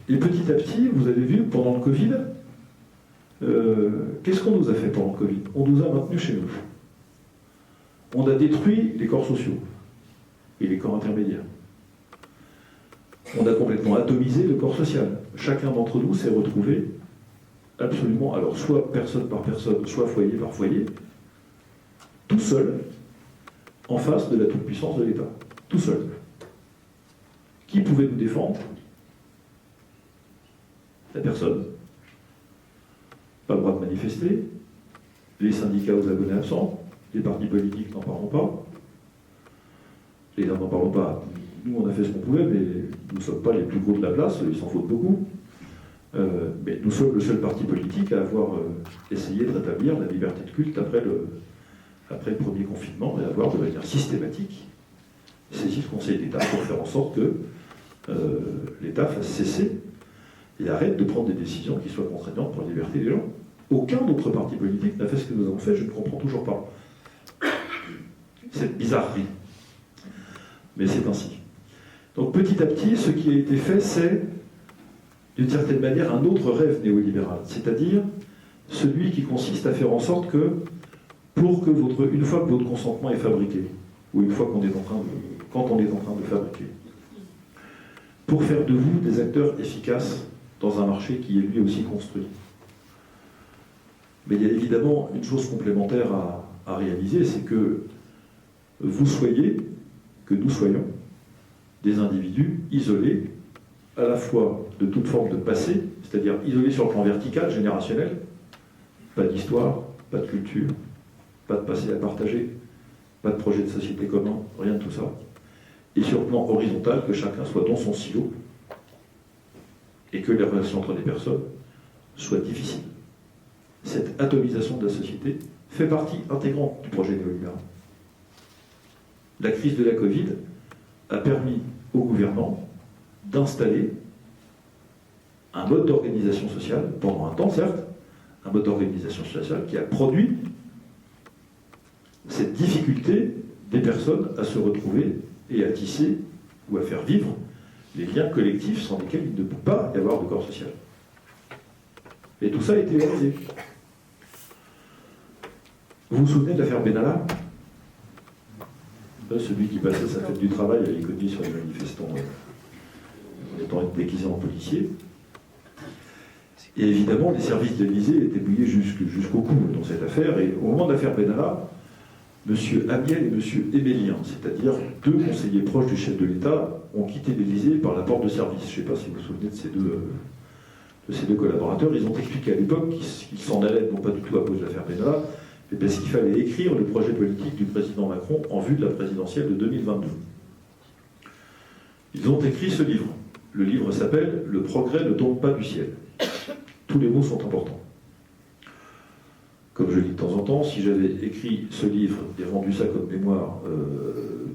Et petit à petit, vous avez vu, pendant le Covid, qu'est-ce qu'on nous a fait pendant le Covid? On nous a maintenus chez nous. On a détruit les corps sociaux et les corps intermédiaires. On a complètement atomisé le corps social. Chacun d'entre nous s'est retrouvé absolument, alors soit personne par personne, soit foyer par foyer, tout seul, en face de la toute-puissance de l'État. Tout seul. Qui pouvait nous défendre? La personne. Pas le droit de manifester. Les syndicats aux abonnés absents. Les partis politiques, n'en parlons pas. Les uns n'en parlons pas. Nous, on a fait ce qu'on pouvait, mais nous ne sommes pas les plus gros de la place, ils s'en foutent beaucoup. Mais nous sommes le seul parti politique à avoir essayé de rétablir la liberté de culte après le premier confinement et avoir de manière systématique saisi le Conseil d'État pour faire en sorte que l'État fasse cesser et arrête de prendre des décisions qui soient contraignantes pour la liberté des gens. Aucun autre parti politique n'a fait ce que nous avons fait, je ne comprends toujours pas cette bizarrerie. Mais c'est ainsi. Donc petit à petit, ce qui a été fait, c'est d'une certaine manière un autre rêve néolibéral, c'est-à-dire celui qui consiste à faire en sorte que, une fois que votre consentement est fabriqué, ou une fois quand on est en train de fabriquer, pour faire de vous des acteurs efficaces dans un marché qui est lui aussi construit. Mais il y a évidemment une chose complémentaire à réaliser, c'est que que nous soyons des individus isolés, à la fois de toute forme de passé, c'est-à-dire isolés sur le plan vertical, générationnel, pas d'histoire, pas de culture, pas de passé à partager, pas de projet de société commun, rien de tout ça. Et sur le plan horizontal, que chacun soit dans son silo et que les relations entre les personnes soient difficiles. Cette atomisation de la société fait partie intégrante du projet néolibéral. La crise de la Covid a permis aux gouvernants d'installer un mode d'organisation sociale, pendant un temps certes, un mode d'organisation sociale qui a produit cette difficulté des personnes à se retrouver et à tisser ou à faire vivre les liens collectifs sans lesquels il ne peut pas y avoir de corps social. Et tout ça a été réalisé. Vous vous souvenez de l'affaire Benalla ? Celui qui passait sa fête du travail à l'économie sur les manifestants en étant déguisé en policier. Et évidemment, les services de l'Élysée étaient mouillés jusqu'au cou dans cette affaire. Et au moment de l'affaire Benalla, M. Amiel et M. Émélien, c'est-à-dire deux conseillers proches du chef de l'État, ont quitté l'Élysée par la porte de service. Je ne sais pas si vous vous souvenez de ces deux collaborateurs. Ils ont expliqué à l'époque qu'ils s'en allaient, non pas du tout à cause de l'affaire Benalla, mais parce qu'il fallait écrire le projet politique du président Macron en vue de la présidentielle de 2022. Ils ont écrit ce livre. Le livre s'appelle « Le progrès ne tombe pas du ciel ». Tous les mots sont importants. Comme je dis de temps en temps, si j'avais écrit ce livre et rendu ça comme mémoire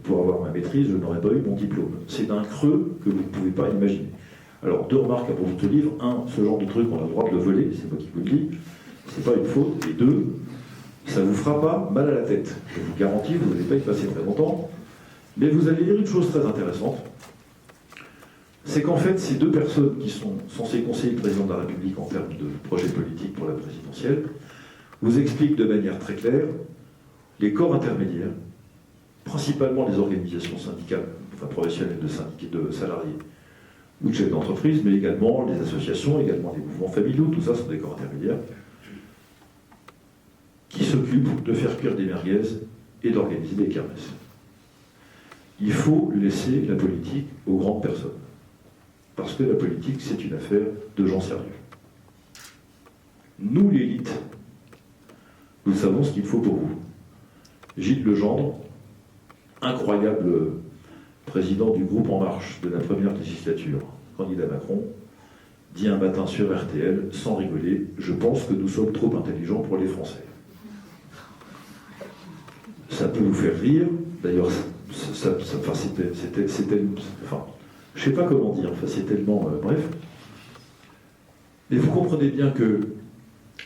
pour avoir ma maîtrise, je n'aurais pas eu mon diplôme. C'est d'un creux que vous ne pouvez pas imaginer. Alors, deux remarques à propos de ce livre. Un, ce genre de truc, on a le droit de le voler, c'est moi qui vous le dis, c'est pas une faute. Et deux, ça ne vous fera pas mal à la tête. Je vous garantis, vous n'allez pas y passer très longtemps. Mais vous allez lire une chose très intéressante. C'est qu'en fait, ces deux personnes qui sont censées conseiller le président de la République en termes de projet politique pour la présidentielle, vous expliquent de manière très claire les corps intermédiaires, principalement les organisations syndicales, enfin professionnelles de salariés ou de chefs d'entreprise, mais également les associations, également les mouvements familiaux, tout ça sont des corps intermédiaires, qui s'occupent de faire cuire des merguez et d'organiser des kermesses. Il faut laisser la politique aux grandes personnes. Parce que la politique, c'est une affaire de gens sérieux. Nous, l'élite, nous savons ce qu'il faut pour vous. Gilles Legendre, incroyable président du groupe En Marche de la première législature, candidat Macron, dit un matin sur RTL, sans rigoler, « Je pense que nous sommes trop intelligents pour les Français. » Ça peut vous faire rire, d'ailleurs, je ne sais pas comment dire, c'est tellement... bref. Mais vous comprenez bien que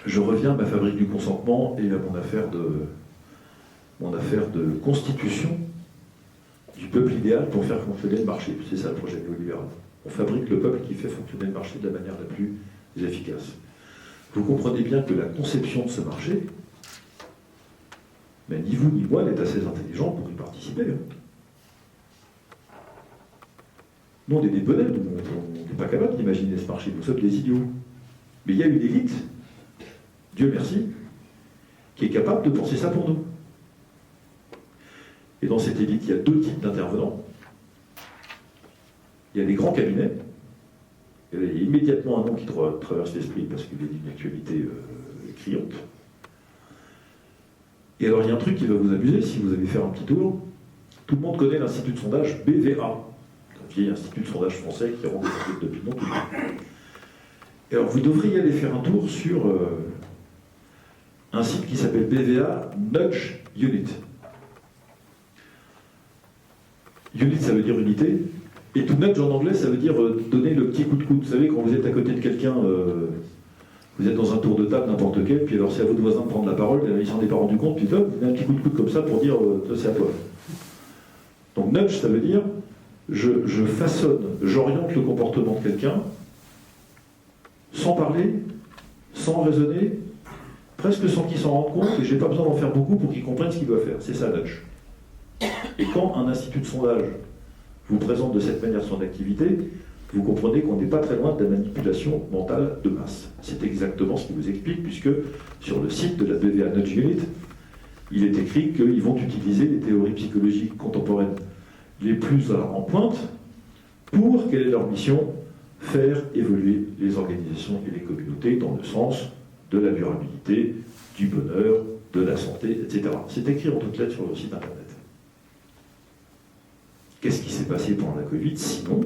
je reviens à ma fabrique du consentement et à mon affaire de constitution du peuple idéal pour faire fonctionner le marché. C'est ça le projet néolibéral. On fabrique le peuple qui fait fonctionner le marché de la manière la plus efficace. Vous comprenez bien que la conception de ce marché, mais ni vous ni moi n'êtes assez intelligents pour y participer. Nous, on est des bonhommes, on n'est pas capable d'imaginer ce marché, nous sommes des idiots. Mais il y a une élite, Dieu merci, qui est capable de penser ça pour nous. Et dans cette élite, il y a deux types d'intervenants. Il y a des grands cabinets, et là, il y a immédiatement un nom qui traverse l'esprit parce qu'il est d'une actualité criante. Et alors, il y a un truc qui va vous amuser, si vous allez faire un petit tour. Tout le monde connaît l'Institut de sondage BVA, un vieil institut de sondage français qui rend des enquêtes d'opinion tout le temps. Et alors, vous devriez aller faire un tour sur un site qui s'appelle BVA Nudge Unit. Unit, ça veut dire unité. Et tout nudge en anglais, ça veut dire donner le petit coup de coude. Vous savez, quand vous êtes à côté de quelqu'un, vous êtes dans un tour de table, n'importe quel, puis alors c'est à votre voisin de prendre la parole, il s'en est pas rendu compte, puis hop, vous donnez un petit coup de coude comme ça pour dire c'est à toi. Donc nudge, ça veut dire je façonne, j'oriente le comportement de quelqu'un sans parler, sans raisonner, presque sans qu'il s'en rende compte, et j'ai pas besoin d'en faire beaucoup pour qu'il comprenne ce qu'il doit faire. C'est ça nudge. Et quand un institut de sondage vous présente de cette manière son activité, vous comprenez qu'on n'est pas très loin de la manipulation mentale de masse. C'est exactement ce qui vous explique, puisque sur le site de la BVA Nudge Unit, il est écrit qu'ils vont utiliser les théories psychologiques contemporaines les plus en pointe pour, quelle est leur mission, faire évoluer les organisations et les communautés dans le sens de la durabilité, du bonheur, de la santé, etc. C'est écrit en toutes lettres sur le site internet. Qu'est-ce qui s'est passé pendant la Covid, sinon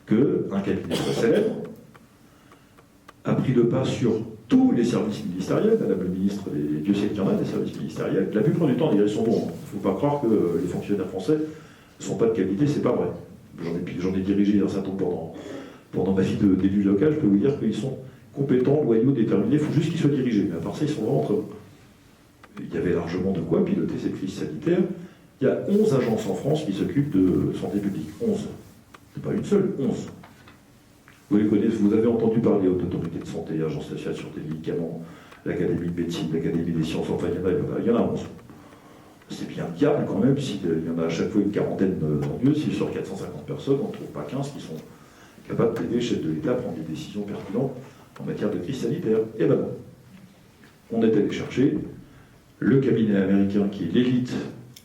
qu'un cabinet très célèbre a pris le pas sur tous les services ministériels. Madame le ministre, Dieu sait qu'il y en a des services ministériels. La plupart du temps, les sont bons. Il ne faut pas croire que les fonctionnaires français ne sont pas de qualité, c'est pas vrai. J'en ai dirigé un certain nombre pendant ma vie d'élu local, je peux vous dire qu'ils sont compétents, loyaux, déterminés, il faut juste qu'ils soient dirigés. Mais à part ça, ils sont vraiment très bons. Il y avait largement de quoi piloter cette crise sanitaire. Il y a 11 agences en France qui s'occupent de santé publique. 11. C'est pas une seule, 11. Vous les connaissez, vous avez entendu parler d'autorité de santé, Agence nationale de sûreté des médicaments, l'Académie de médecine, l'Académie des sciences, enfin il y en a 11. C'est bien diable quand même, s'il y en a à chaque fois une quarantaine en Dieu, si sur 450 personnes, on ne trouve pas 15 qui sont capables d'aider le chef de l'État à prendre des décisions pertinentes en matière de crise sanitaire. Et ben non. On est allé chercher le cabinet américain qui est l'élite,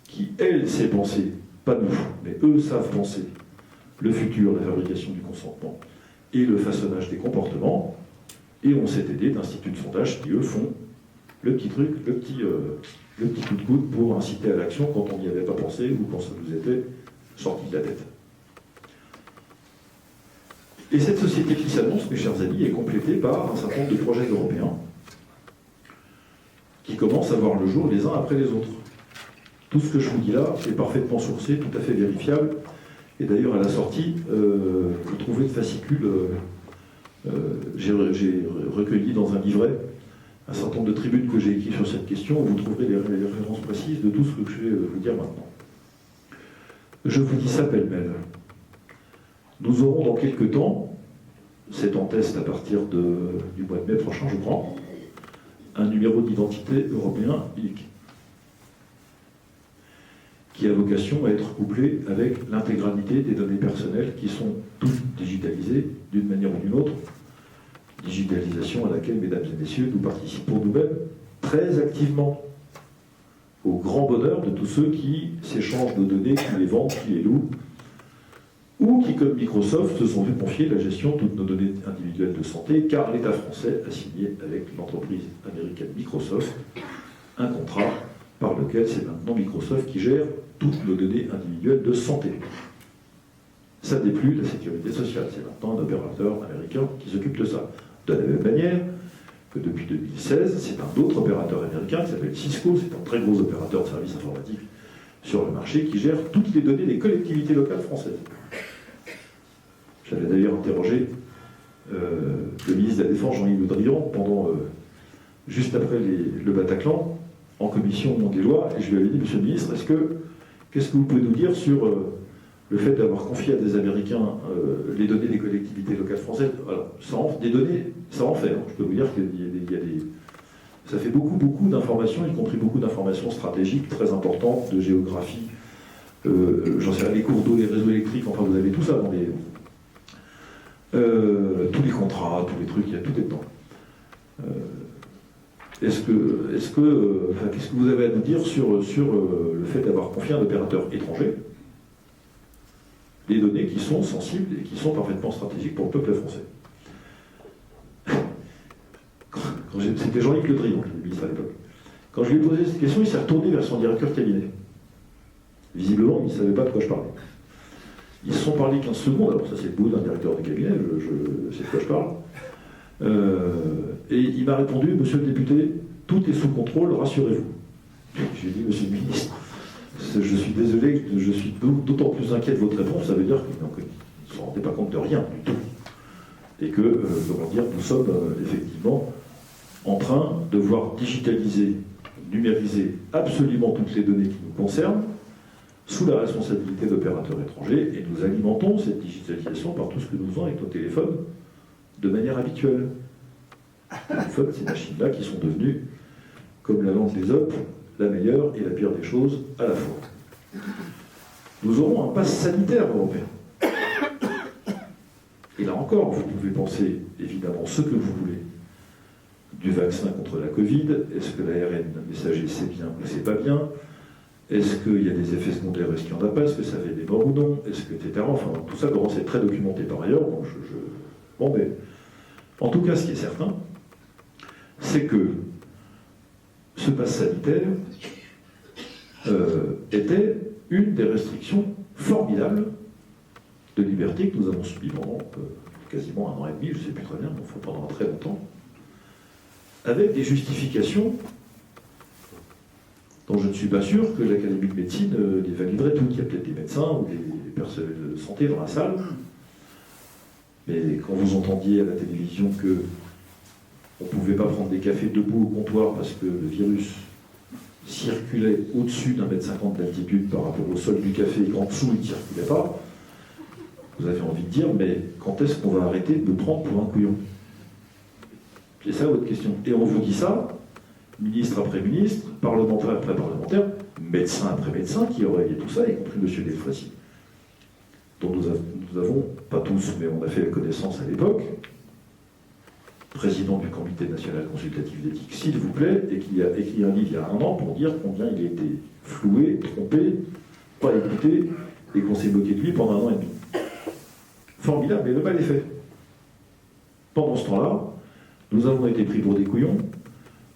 qui, elle, sait penser, pas nous, mais eux savent penser le futur, la fabrication du consentement et le façonnage des comportements, et on s'est aidé d'instituts de sondage qui, eux, font le petit truc, le petit coup de coude pour inciter à l'action quand on n'y avait pas pensé ou quand ça nous était sorti de la tête. Et cette société qui s'annonce, mes chers amis, est complétée par un certain nombre de projets européens qui commencent à voir le jour les uns après les autres. Tout ce que je vous dis là est parfaitement sourcé, tout à fait vérifiable. Et d'ailleurs, à la sortie, vous trouvez le fascicule. J'ai recueilli dans un livret un certain nombre de tribunes que j'ai écrites sur cette question, où vous trouverez les références précises de tout ce que je vais vous dire maintenant. Je vous dis ça pêle-mêle. Nous aurons dans quelques temps, c'est en test à partir du mois de mai prochain, je crois, un numéro d'identité européen unique, qui a vocation à être couplé avec l'intégralité des données personnelles qui sont toutes digitalisées d'une manière ou d'une autre. Digitalisation à laquelle, mesdames et messieurs, nous participons nous-mêmes très activement, au grand bonheur de tous ceux qui s'échangent nos données, qui les vendent, qui les louent, ou qui, comme Microsoft, se sont vu confier la gestion de toutes nos données individuelles de santé, car l'État français a signé avec l'entreprise américaine Microsoft un contrat par lequel c'est maintenant Microsoft qui gère toutes nos données individuelles de santé. Ça n'est plus la sécurité sociale, c'est maintenant un opérateur américain qui s'occupe de ça. De la même manière que depuis 2016, c'est un autre opérateur américain qui s'appelle Cisco, c'est un très gros opérateur de services informatiques sur le marché qui gère toutes les données des collectivités locales françaises. J'avais d'ailleurs interrogé le ministre de la Défense, Jean-Yves Le Drian, juste après le Bataclan, en commission des lois, et je lui avais dit, monsieur le ministre, qu'est-ce que vous pouvez nous dire sur le fait d'avoir confié à des Américains les données des collectivités locales françaises? Alors, des données, ça en fait. Je peux vous dire qu'il y a des... Ça fait beaucoup d'informations, y compris beaucoup d'informations stratégiques très importantes, de géographie, j'en sais rien, les cours d'eau, les réseaux électriques, enfin vous avez tout ça dans les... tous les contrats, tous les trucs, il y a tout dedans. Qu'est-ce que vous avez à nous dire sur le fait d'avoir confié à un opérateur étranger des données qui sont sensibles et qui sont parfaitement stratégiques pour le peuple français? C'était Jean-Yves Le Drian, le ministre à l'époque. Quand je lui ai posé cette question, il s'est retourné vers son directeur de cabinet. Visiblement, il ne savait pas de quoi je parlais. Ils se sont parlé 15 secondes, alors ça c'est le bout d'un directeur de cabinet, je sais de quoi je parle. Et il m'a répondu, monsieur le député, tout est sous contrôle, rassurez-vous. J'ai dit, monsieur le ministre, je suis désolé, je suis d'autant plus inquiet de votre réponse, ça veut dire qu'ils ne se rendaient pas compte de rien du tout. Et que, nous sommes effectivement en train de voir digitaliser, numériser absolument toutes les données qui nous concernent, sous la responsabilité d'opérateurs étrangers, et nous alimentons cette digitalisation par tout ce que nous faisons avec nos téléphones de manière habituelle. Les téléphones, ces machines-là qui sont devenues, comme la langue des Opes, la meilleure et la pire des choses à la fois. Nous aurons un pass sanitaire européen. Et là encore, vous pouvez penser évidemment ce que vous voulez du vaccin contre la Covid. Est-ce que l'ARN messager c'est bien ou c'est pas bien? Est-ce qu'il y a des effets secondaires? Est-ce qu'il n'y en a pas? Est-ce que ça fait des morts ou non? Est-ce que, etc. Enfin, tout ça commence à être très documenté par ailleurs. Bon, mais En tout cas, ce qui est certain, c'est que ce pass sanitaire était une des restrictions formidables de liberté que nous avons subies pendant quasiment 1 an et demi, je ne sais plus très bien, mais enfin pendant très longtemps, avec des justifications dont je ne suis pas sûr que l'Académie de médecine les validerait toutes. Il y a peut-être des médecins ou des personnels de santé dans la salle, mais quand vous entendiez à la télévision que on ne pouvait pas prendre des cafés debout au comptoir parce que le virus circulait au-dessus d'1,50 m d'altitude par rapport au sol du café et qu'en dessous il ne circulait pas, vous avez envie de dire, mais quand est-ce qu'on va arrêter de me prendre pour un couillon? C'est ça votre question. Et on vous dit ça, ministre après ministre, parlementaire après parlementaire, médecin après médecin, qui aurait dit tout ça, y compris M. Delfrécy, dont nous avons, pas tous, mais on a fait la connaissance à l'époque, président du Comité national consultatif d'éthique, s'il vous plaît, et qui a écrit un livre il y a 1 an pour dire combien il a été floué, trompé, pas écouté, et qu'on s'est moqué de lui pendant 1 an et demi. Formidable, mais le mal est fait. Pendant ce temps-là, nous avons été pris pour des couillons,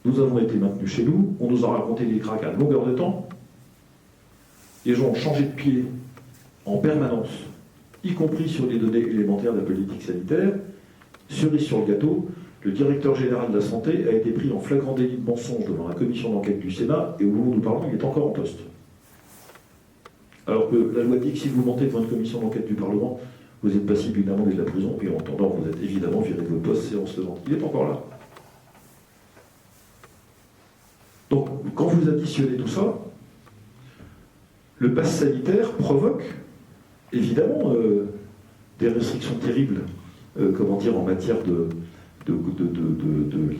nous avons été maintenus chez nous, on nous a raconté des cracks à longueur de temps, les gens ont changé de pied en permanence, y compris sur les données élémentaires de la politique sanitaire. Cerise sur le gâteau, le directeur général de la santé a été pris en flagrant délit de mensonge devant la commission d'enquête du Sénat, et au moment où nous parlons, il est encore en poste. Alors que la loi dit que si vous mentez devant une commission d'enquête du Parlement, vous êtes passible d'une amende et de la prison, et en attendant, vous êtes évidemment viré de votre poste séance tenante. Il est encore là. Donc, quand vous additionnez tout ça, le pass sanitaire provoque évidemment des restrictions terribles, en matière de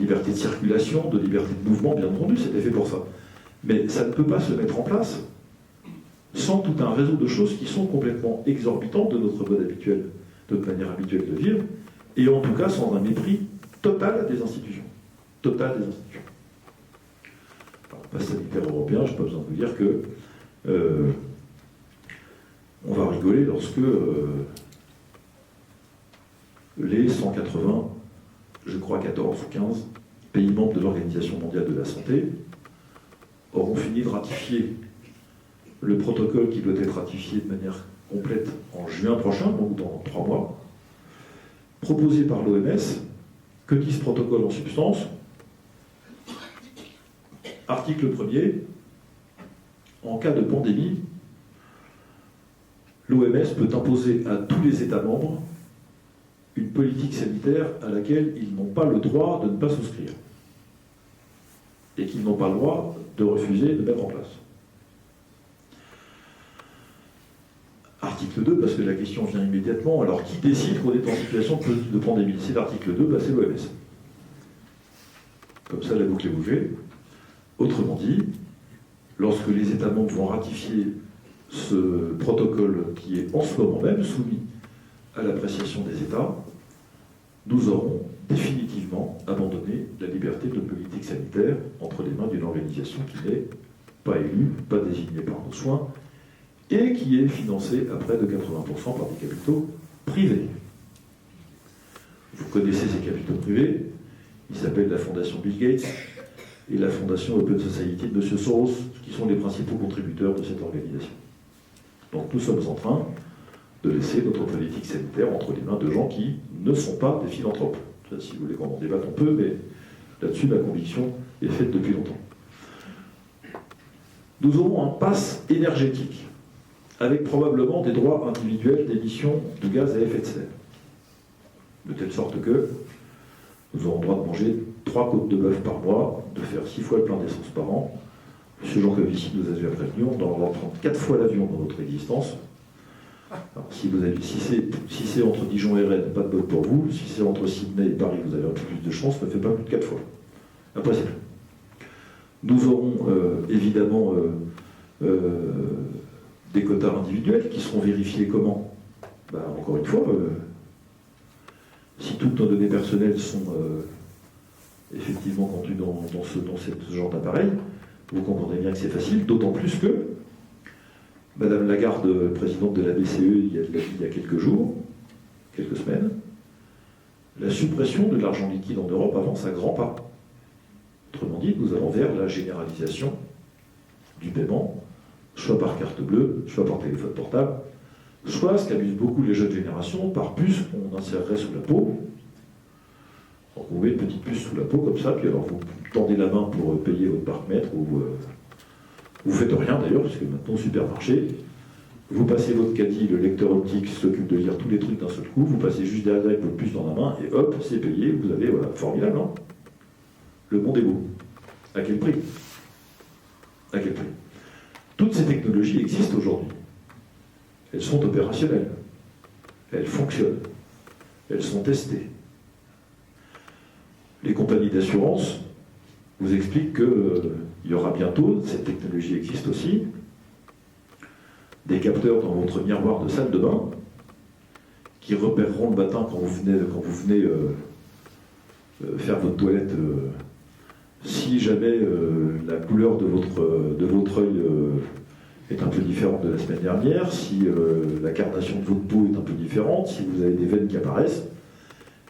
liberté de circulation, de liberté de mouvement, bien entendu, c'était fait pour ça. Mais ça ne peut pas se mettre en place sans tout un réseau de choses qui sont complètement exorbitantes de notre mode habituel, de notre manière habituelle de vivre, et en tout cas sans un mépris total des institutions. Total des institutions. Alors, pass sanitaire européen, je n'ai pas besoin de vous dire que on va rigoler lorsque les 180, je crois 14 ou 15 pays membres de l'Organisation mondiale de la santé auront fini de ratifier le protocole qui doit être ratifié de manière complète en juin prochain, donc dans 3 mois, proposé par l'OMS. Que dit ce protocole en substance? Article 1er, en cas de pandémie, l'OMS peut imposer à tous les États membres une politique sanitaire à laquelle ils n'ont pas le droit de ne pas souscrire et qu'ils n'ont pas le droit de refuser de mettre en place. Article 2, parce que la question vient immédiatement, alors qui décide qu'on est en situation de pandémie? C'est l'article 2, c'est l'OMS. Comme ça, la boucle est bouclée. Autrement dit, lorsque les États membres vont ratifier ce protocole qui est en ce moment même soumis à l'appréciation des États, nous aurons définitivement abandonné la liberté de politique sanitaire entre les mains d'une organisation qui n'est pas élue, pas désignée par nos soins, et qui est financée à près de 80% par des capitaux privés. Vous connaissez ces capitaux privés, ils s'appellent la Fondation Bill Gates et la Fondation Open Society de M. Soros, qui sont les principaux contributeurs de cette organisation. Donc nous sommes en train de laisser notre politique sanitaire entre les mains de gens qui ne sont pas des philanthropes. Ça, si vous voulez qu'on en débatte, on peut, mais là-dessus, ma conviction est faite depuis longtemps. Nous aurons un pass énergétique, avec probablement des droits individuels d'émission de gaz à effet de serre. De telle sorte que nous aurons le droit de manger 3 côtes de bœuf par mois, de faire 6 fois le plein d'essence par an. M. Jean Covici nous a déjà prévenu, on doit prendre 4 fois l'avion dans notre existence. Alors, si c'est entre Dijon et Rennes, pas de bol pour vous. Si c'est entre Sydney et Paris, vous avez un peu plus de chance, ne fait pas plus de 4 fois. Après, c'est tout. Nous aurons évidemment des quotas individuels qui seront vérifiés comment? Encore une fois, si toutes nos données personnelles sont effectivement contenues dans ce genre d'appareil, vous comprendrez bien que c'est facile, d'autant plus que Madame Lagarde, présidente de la BCE, il y a quelques jours, quelques semaines, la suppression de l'argent liquide en Europe avance à grands pas. Autrement dit, nous allons vers la généralisation du paiement, soit par carte bleue, soit par téléphone portable, soit, ce qu'abusent beaucoup les jeunes générations, par puce qu'on insérerait sous la peau. Donc vous mettez une petite puce sous la peau comme ça, puis alors vous tendez la main pour payer votre parc-mètre, ou vous faites rien d'ailleurs, parce que maintenant au supermarché, vous passez votre caddie, le lecteur optique s'occupe de lire tous les trucs d'un seul coup, vous passez juste derrière avec votre puce dans la main, et hop, c'est payé, vous avez, voilà, formidable, hein. Le monde est beau. À quel prix? À quel prix? Toutes ces technologies existent aujourd'hui. Elles sont opérationnelles. Elles fonctionnent. Elles sont testées. Les compagnies d'assurance vous expliquent qu'il y aura bientôt, cette technologie existe aussi, des capteurs dans votre miroir de salle de bain qui repéreront le matin quand vous venez faire votre toilette. Si jamais la couleur de votre œil est un peu différente de la semaine dernière, si la carnation de votre peau est un peu différente, si vous avez des veines qui apparaissent,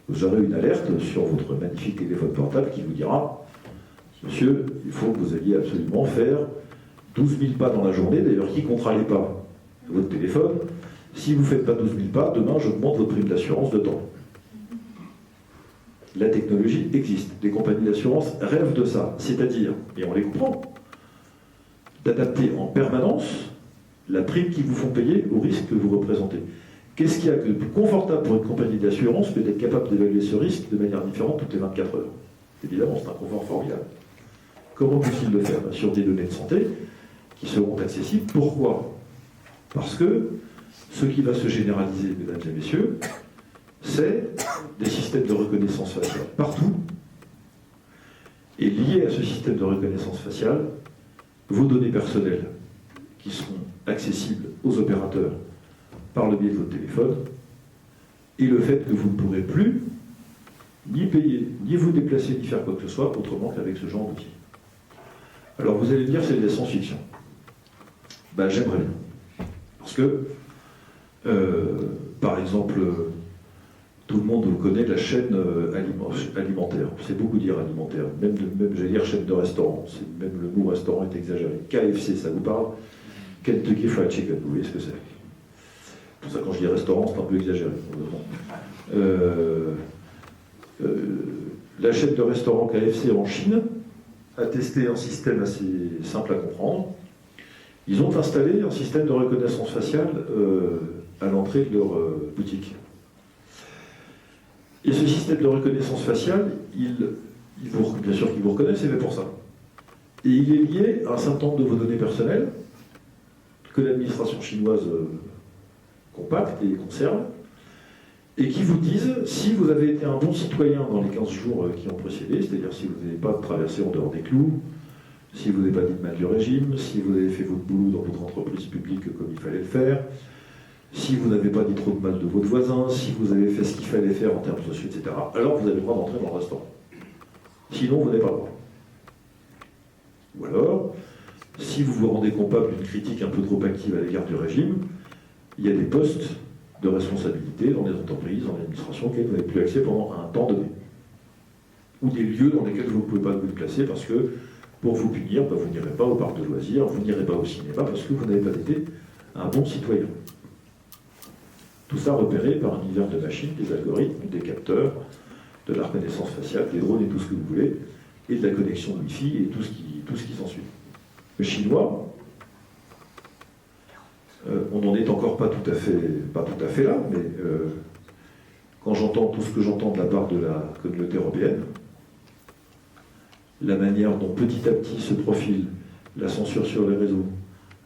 vous aurez une alerte sur votre magnifique téléphone portable qui vous dira « Monsieur, il faut que vous alliez absolument faire 12 000 pas dans la journée. » D'ailleurs, qui comptera les pas de votre téléphone? Si vous ne faites pas 12 000 pas, demain, j'augmente votre prime d'assurance de temps. La technologie existe. Les compagnies d'assurance rêvent de ça. C'est-à-dire, et on les comprend, d'adapter en permanence la prime qu'ils vous font payer au risque que vous représentez. Qu'est-ce qu'il y a de plus confortable pour une compagnie d'assurance que d'être capable d'évaluer ce risque de manière différente toutes les 24 heures? Évidemment, c'est un confort formidable. Comment peut-il le faire? Sur des données de santé qui seront accessibles. Pourquoi? Parce que ce qui va se généraliser, mesdames et messieurs, c'est des systèmes de reconnaissance faciale partout. Et lié à ce système de reconnaissance faciale, vos données personnelles qui seront accessibles aux opérateurs par le biais de votre téléphone, et le fait que vous ne pourrez plus ni payer, ni vous déplacer, ni faire quoi que ce soit autrement qu'avec ce genre d'outils. Alors vous allez me dire c'est de la science-fiction. Ben, j'aimerais bien. Parce que, par exemple, tout le monde connaît la chaîne alimentaire. C'est beaucoup dire alimentaire. Même j'allais dire chaîne de restaurant. Même le mot restaurant est exagéré. KFC, ça vous parle? Kentucky Fried Chicken, vous voyez ce que c'est? Pour ça, quand je dis restaurant, c'est un peu exagéré. La chaîne de restaurant KFC en Chine a testé un système assez simple à comprendre. Ils ont installé un système de reconnaissance faciale à l'entrée de leur boutique. Et ce système de reconnaissance faciale, bien sûr qu'il vous reconnaît, c'est fait pour ça. Et il est lié à un certain nombre de vos données personnelles que l'administration chinoise compacte et conserve, et qui vous disent si vous avez été un bon citoyen dans les 15 jours qui ont précédé, c'est-à-dire si vous n'avez pas traversé en dehors des clous, si vous n'avez pas dit de mal du régime, si vous avez fait votre boulot dans votre entreprise publique comme il fallait le faire, si vous n'avez pas dit trop de mal de votre voisin, si vous avez fait ce qu'il fallait faire en termes sociaux, etc., alors vous avez le droit d'entrer dans le restaurant. Sinon, vous n'avez pas le droit. Ou alors, si vous vous rendez coupable d'une critique un peu trop active à l'égard du régime, il y a des postes de responsabilité dans les entreprises, dans l'administration, auxquels vous n'avez plus accès pendant un temps donné. Ou des lieux dans lesquels vous ne pouvez pas vous déplacer parce que, pour vous punir, vous n'irez pas au parc de loisirs, vous n'irez pas au cinéma parce que vous n'avez pas été un bon citoyen. Tout ça repéré par un univers de machines, des algorithmes, des capteurs, de la reconnaissance faciale, des drones et tout ce que vous voulez, et de la connexion Wi-Fi et tout ce qui s'ensuit. Le chinois, on n'en est encore pas tout à fait là, mais quand j'entends tout ce que j'entends de la part de la communauté européenne, la manière dont petit à petit se profile la censure sur les réseaux,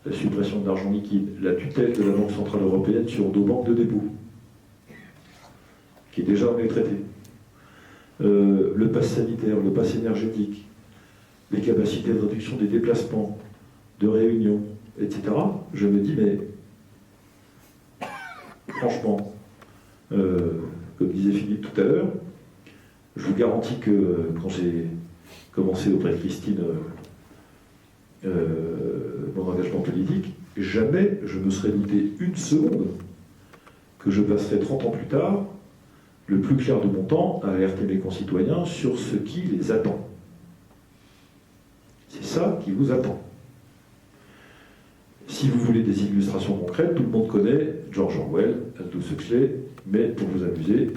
la suppression de l'argent liquide, la tutelle de la Banque Centrale Européenne sur nos banques de dépôt, qui est déjà en traité, le pass sanitaire, le pass énergétique, les capacités de réduction des déplacements, de réunions, etc., je me dis, mais franchement, comme disait Philippe tout à l'heure, je vous garantis que quand j'ai commencé auprès de Christine mon engagement politique, jamais je me serais douté une seconde que je passerais 30 ans plus tard le plus clair de mon temps à alerter mes concitoyens sur ce qui les attend. C'est ça qui vous attend. Si vous voulez des illustrations concrètes, tout le monde connaît George Orwell, Aldous Huxley, mais pour vous amuser,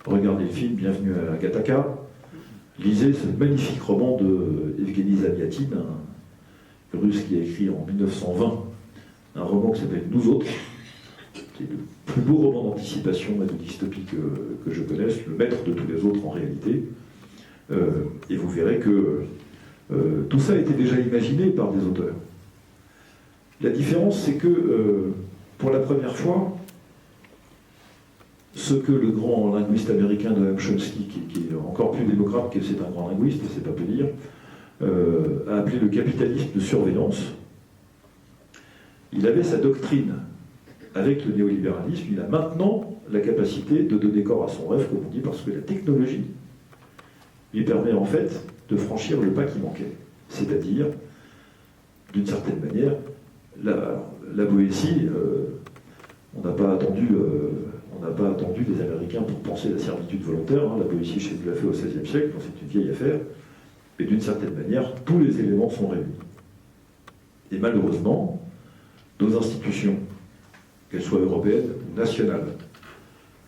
regardez le film Bienvenue à Gattaca, lisez ce magnifique roman de Evgeny Zamyatin, un russe qui a écrit en 1920 un roman qui s'appelle Nous autres, qui est le plus beau roman d'anticipation et de dystopie que je connaisse, le maître de tous les autres en réalité. Et vous verrez que tout ça a été déjà imaginé par des auteurs. La différence, c'est que pour la première fois, ce que le grand linguiste américain Noam Chomsky, qui est encore plus démocrate que c'est un grand linguiste, c'est pas peu dire, a appelé le capitalisme de surveillance. Il avait sa doctrine avec le néolibéralisme, il a maintenant la capacité de donner corps à son rêve, comme on dit, parce que la technologie lui permet en fait de franchir le pas qui manquait. C'est-à-dire, d'une certaine manière, la Boétie, on n'a pas attendu les Américains pour penser la servitude volontaire. Hein. La Boétie, chez nous, l'a fait au XVIe siècle, donc c'est une vieille affaire. Et d'une certaine manière, tous les éléments sont réunis. Et malheureusement, nos institutions, qu'elles soient européennes ou nationales,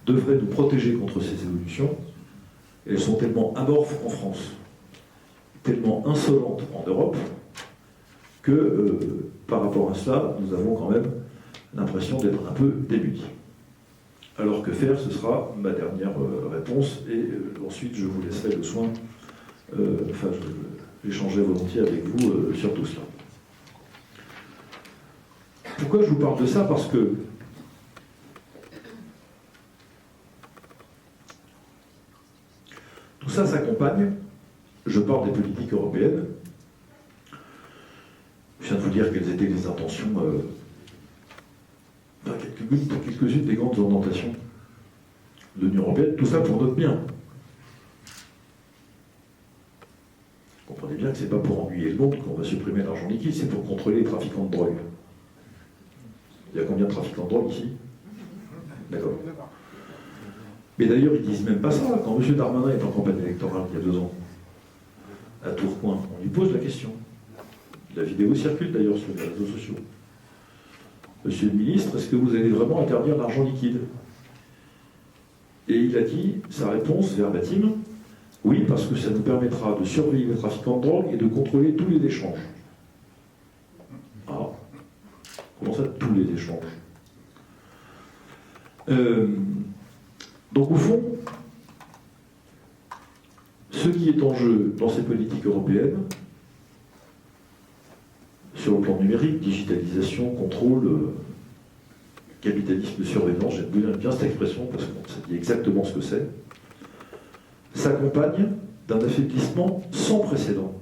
devraient nous protéger contre ces évolutions. Elles sont tellement amorphes en France, tellement insolentes en Europe, que par rapport à cela, nous avons quand même l'impression d'être un peu démunis. Alors que faire, ce sera ma dernière réponse, et ensuite je vous laisserai le soin, j'échangerai volontiers avec vous sur tout cela. Pourquoi je vous parle de ça? Parce que tout ça s'accompagne, je parle des politiques européennes, je viens de vous dire quelles étaient les intentions, quelques-unes des grandes orientations de l'Union européenne, tout ça pour notre bien. Vous comprenez bien que ce n'est pas pour ennuyer le monde qu'on va supprimer l'argent liquide, c'est pour contrôler les trafiquants de drogue. Il y a combien de trafiquants de drogue ici? D'accord. Mais d'ailleurs, ils ne disent même pas ça. Quand M. Darmanin est en campagne électorale, il y a 2 ans, à Tourcoing, on lui pose la question. La vidéo circule d'ailleurs sur les réseaux sociaux. Monsieur le ministre, est-ce que vous allez vraiment interdire l'argent liquide? Et il a dit, sa réponse verbatim, oui, parce que ça nous permettra de surveiller les trafiquants de drogue et de contrôler tous les échanges. Ah, comment ça, tous les échanges? Donc au fond, ce qui est en jeu dans ces politiques européennes, sur le plan numérique, digitalisation, contrôle, capitalisme de surveillance, j'aime bien cette expression parce que ça dit exactement ce que c'est, s'accompagne d'un affaiblissement sans précédent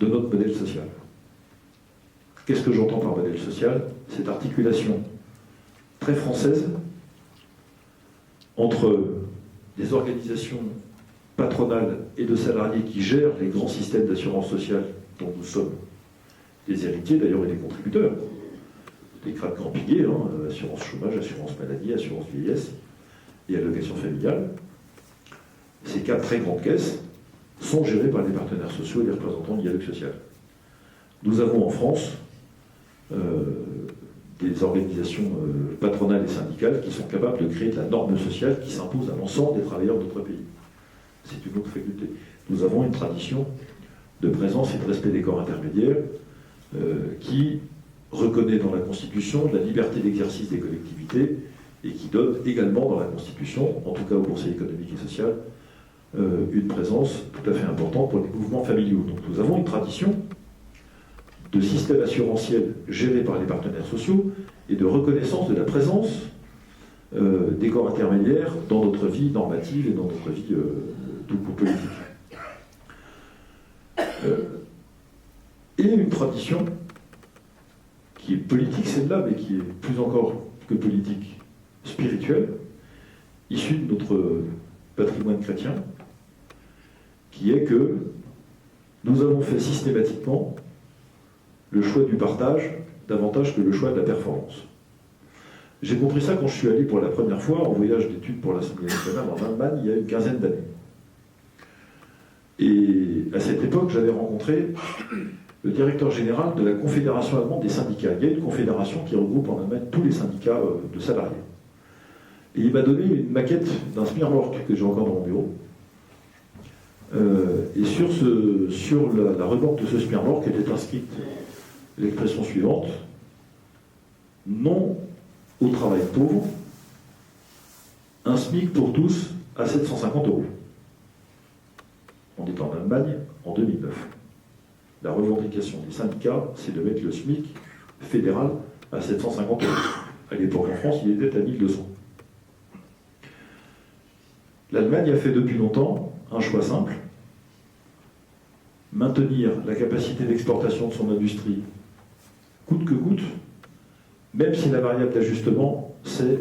de notre modèle social. Qu'est-ce que j'entends par modèle social? Cette articulation très française entre des organisations patronales et de salariés qui gèrent les grands systèmes d'assurance sociale dont nous sommes des héritiers d'ailleurs et des contributeurs, les crânes grand piliers, assurance chômage, assurance maladie, assurance vieillesse et allocation familiale. Ces 4 très grandes caisses sont gérées par les partenaires sociaux et les représentants du dialogue social. Nous avons en France des organisations patronales et syndicales qui sont capables de créer de la norme sociale qui s'impose à l'ensemble des travailleurs de notre pays. C'est une autre faculté. Nous avons une tradition de présence et de respect des corps intermédiaires qui reconnaît dans la Constitution la liberté d'exercice des collectivités et qui donne également dans la Constitution, en tout cas au Conseil économique et social, une présence tout à fait importante pour les mouvements familiaux. Donc nous avons une tradition de système assurantiel géré par les partenaires sociaux et de reconnaissance de la présence des corps intermédiaires dans notre vie normative et dans notre vie tout court politique. Et une tradition qui est politique, celle-là, mais qui est plus encore que politique, spirituelle, issue de notre patrimoine chrétien, qui est que nous avons fait systématiquement le choix du partage davantage que le choix de la performance. J'ai compris ça quand je suis allé pour la première fois en voyage d'études pour l'Assemblée nationale en Allemagne il y a une quinzaine d'années. Et à cette époque, j'avais rencontré le directeur général de la Confédération allemande des syndicats. Il y a une confédération qui regroupe en Allemagne tous les syndicats de salariés. Et il m'a donné une maquette d'un Smirlork que j'ai encore dans mon bureau. Et sur la remorque de ce Smirlork était inscrite l'expression suivante: non au travail pauvre, un SMIC pour tous à 750 €. On est en Allemagne en 2009. La revendication des syndicats, c'est de mettre le SMIC fédéral à 750 €. À l'époque en France, il était à 1200. L'Allemagne a fait depuis longtemps un choix simple: maintenir la capacité d'exportation de son industrie coûte que coûte, même si la variable d'ajustement, c'est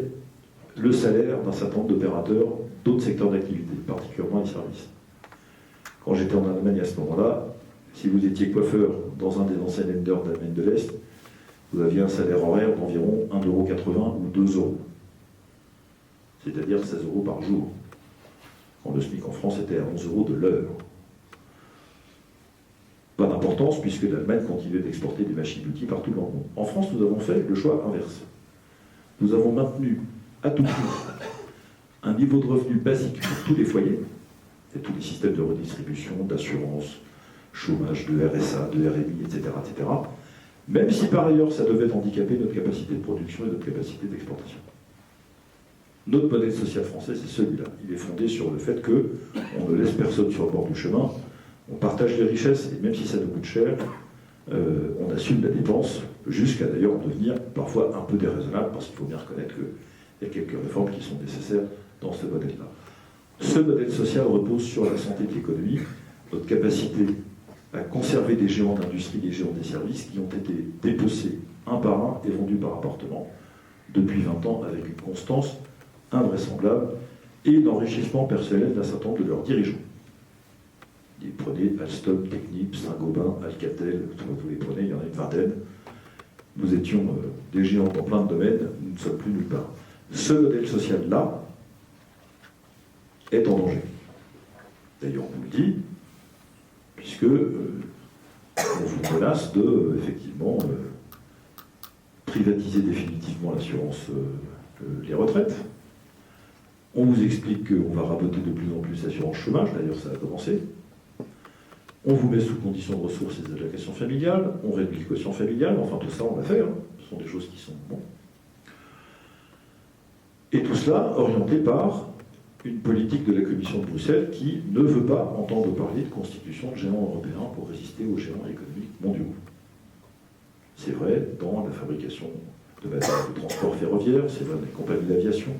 le salaire d'un certain nombre d'opérateurs d'autres secteurs d'activité, particulièrement les services. Quand j'étais en Allemagne à ce moment-là, si vous étiez coiffeur dans un des anciens Länder d'Allemagne de l'Est, vous aviez un salaire horaire d'environ 1,80 € ou 2 €. C'est-à-dire 16 € par jour. Quand le SMIC en France était à 11 € de l'heure. Pas d'importance puisque l'Allemagne continuait d'exporter des machines-outils partout dans le monde. En France, nous avons fait le choix inverse. Nous avons maintenu à tout prix un niveau de revenu basique pour tous les foyers, et tous les systèmes de redistribution, d'assurance, chômage, de RSA, de RMI, etc., etc., même si par ailleurs ça devait handicaper notre capacité de production et notre capacité d'exportation. Notre modèle social français, c'est celui-là. Il est fondé sur le fait qu'on ne laisse personne sur le bord du chemin, on partage les richesses, et même si ça nous coûte cher, on assume la dépense, jusqu'à d'ailleurs en devenir parfois un peu déraisonnable, parce qu'il faut bien reconnaître qu'il y a quelques réformes qui sont nécessaires dans ce modèle-là. Ce modèle social repose sur la santé de l'économie, notre capacité à conserver des géants d'industrie, des géants des services qui ont été dépecés un par un et vendus par appartement depuis 20 ans avec une constance invraisemblable et l'enrichissement personnel d'un certain nombre de leurs dirigeants. Vous prenez Alstom, Technip, Saint-Gobain, Alcatel, vous les prenez, il y en a une vingtaine. Nous étions des géants dans plein de domaines, nous ne sommes plus nulle part. Ce modèle social-là est en danger. D'ailleurs, on vous le dit, puisque on vous menace de, effectivement, privatiser définitivement l'assurance, les retraites. On vous explique qu'on va raboter de plus en plus l'assurance chômage, d'ailleurs ça a commencé. On vous met sous condition de ressources les allocations familiales, on réduit le quotient familial, enfin tout ça on l'a fait, hein. Ce sont des choses qui sont bon. Et tout cela orienté par une politique de la Commission de Bruxelles qui ne veut pas entendre parler de constitution de géants européens pour résister aux géants économiques mondiaux. C'est vrai dans la fabrication de matériel de transport ferroviaire, c'est vrai dans les compagnies d'aviation,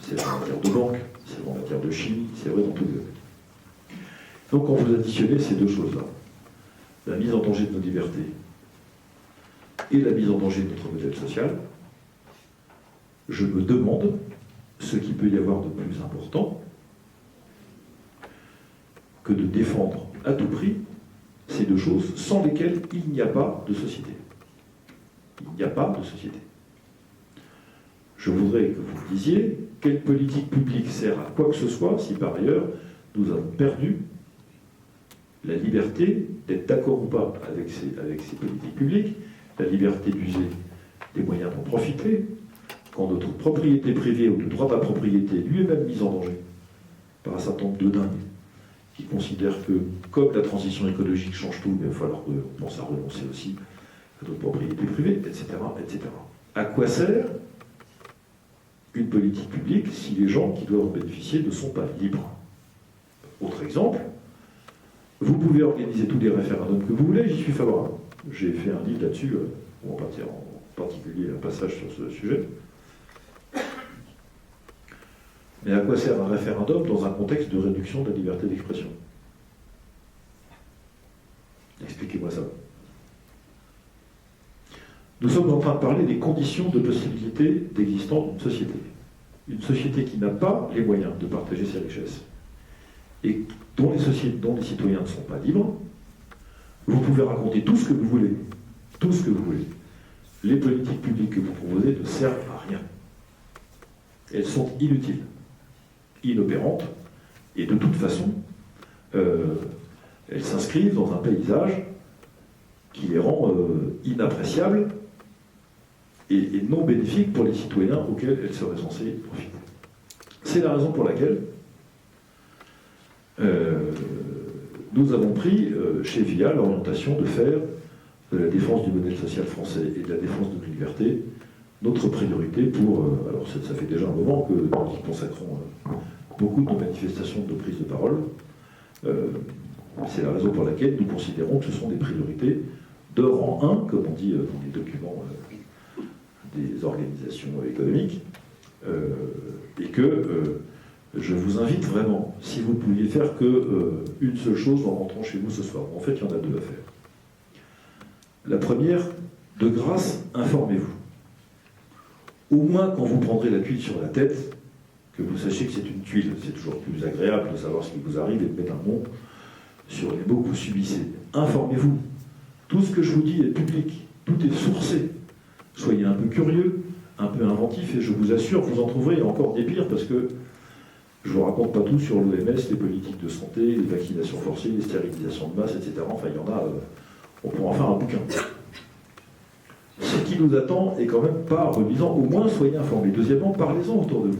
c'est vrai en matière de banque, c'est vrai en matière de chimie, c'est vrai dans tout le domaine. Donc quand vous additionnez ces deux choses-là, la mise en danger de nos libertés et la mise en danger de notre modèle social, je me demande ce qu'il peut y avoir de plus important que de défendre à tout prix ces deux choses sans lesquelles il n'y a pas de société. Il n'y a pas de société. Je voudrais que vous disiez quelle politique publique sert à quoi que ce soit si par ailleurs nous avons perdu la liberté d'être d'accord ou pas avec ces politiques publiques, la liberté d'user des moyens d'en profiter, quand notre propriété privée ou le droit de la propriété lui est même mis en danger par un certain nombre de dingues qui considèrent que, comme la transition écologique change tout, il va falloir qu'on pense à renoncer aussi à notre propriété privée, etc., etc. À quoi sert une politique publique si les gens qui doivent en bénéficier ne sont pas libres? Autre exemple, vous pouvez organiser tous les référendums que vous voulez, j'y suis favorable. J'ai fait un livre là-dessus, en particulier un passage sur ce sujet. Mais à quoi sert un référendum dans un contexte de réduction de la liberté d'expression? Expliquez-moi ça. Nous sommes en train de parler des conditions de possibilité d'existence d'une société. Une société qui n'a pas les moyens de partager ses richesses et dont les citoyens ne sont pas libres, vous pouvez raconter tout ce que vous voulez. Tout ce que vous voulez. Les politiques publiques que vous proposez ne servent à rien. elles sont inutiles, inopérantes, et de toute façon, elles s'inscrivent dans un paysage qui les rend inappréciables et non bénéfiques pour les citoyens auxquels elles seraient censées profiter. C'est la raison pour laquelle nous avons pris chez VIA l'orientation de faire de la défense du modèle social français et de la défense de nos libertés notre priorité pour... alors ça fait déjà un moment que nous y consacrons beaucoup de manifestations, de prises de parole. C'est la raison pour laquelle nous considérons que ce sont des priorités de rang 1, comme on dit dans les documents des organisations économiques, et que je vous invite vraiment, si vous ne pouviez faire qu'une seule chose en rentrant chez vous ce soir. En fait, il y en a deux à faire. La première, de grâce, informez-vous. Au moins, quand vous prendrez la tuile sur la tête, que vous sachiez que c'est une tuile. C'est toujours plus agréable de savoir ce qui vous arrive et de mettre un nom sur les mots que vous subissez. Informez-vous. Tout ce que je vous dis est public. Tout est sourcé. Soyez un peu curieux, un peu inventif, et je vous assure, vous en trouverez encore des pires, parce que je ne vous raconte pas tout sur l'OMS, les politiques de santé, les vaccinations forcées, les stérilisations de masse, etc. Enfin, il y en a, on pourra en faire un bouquin. Ce qui nous attend est quand même pas remisant. Au moins, soyez informés. Deuxièmement, parlez-en autour de vous.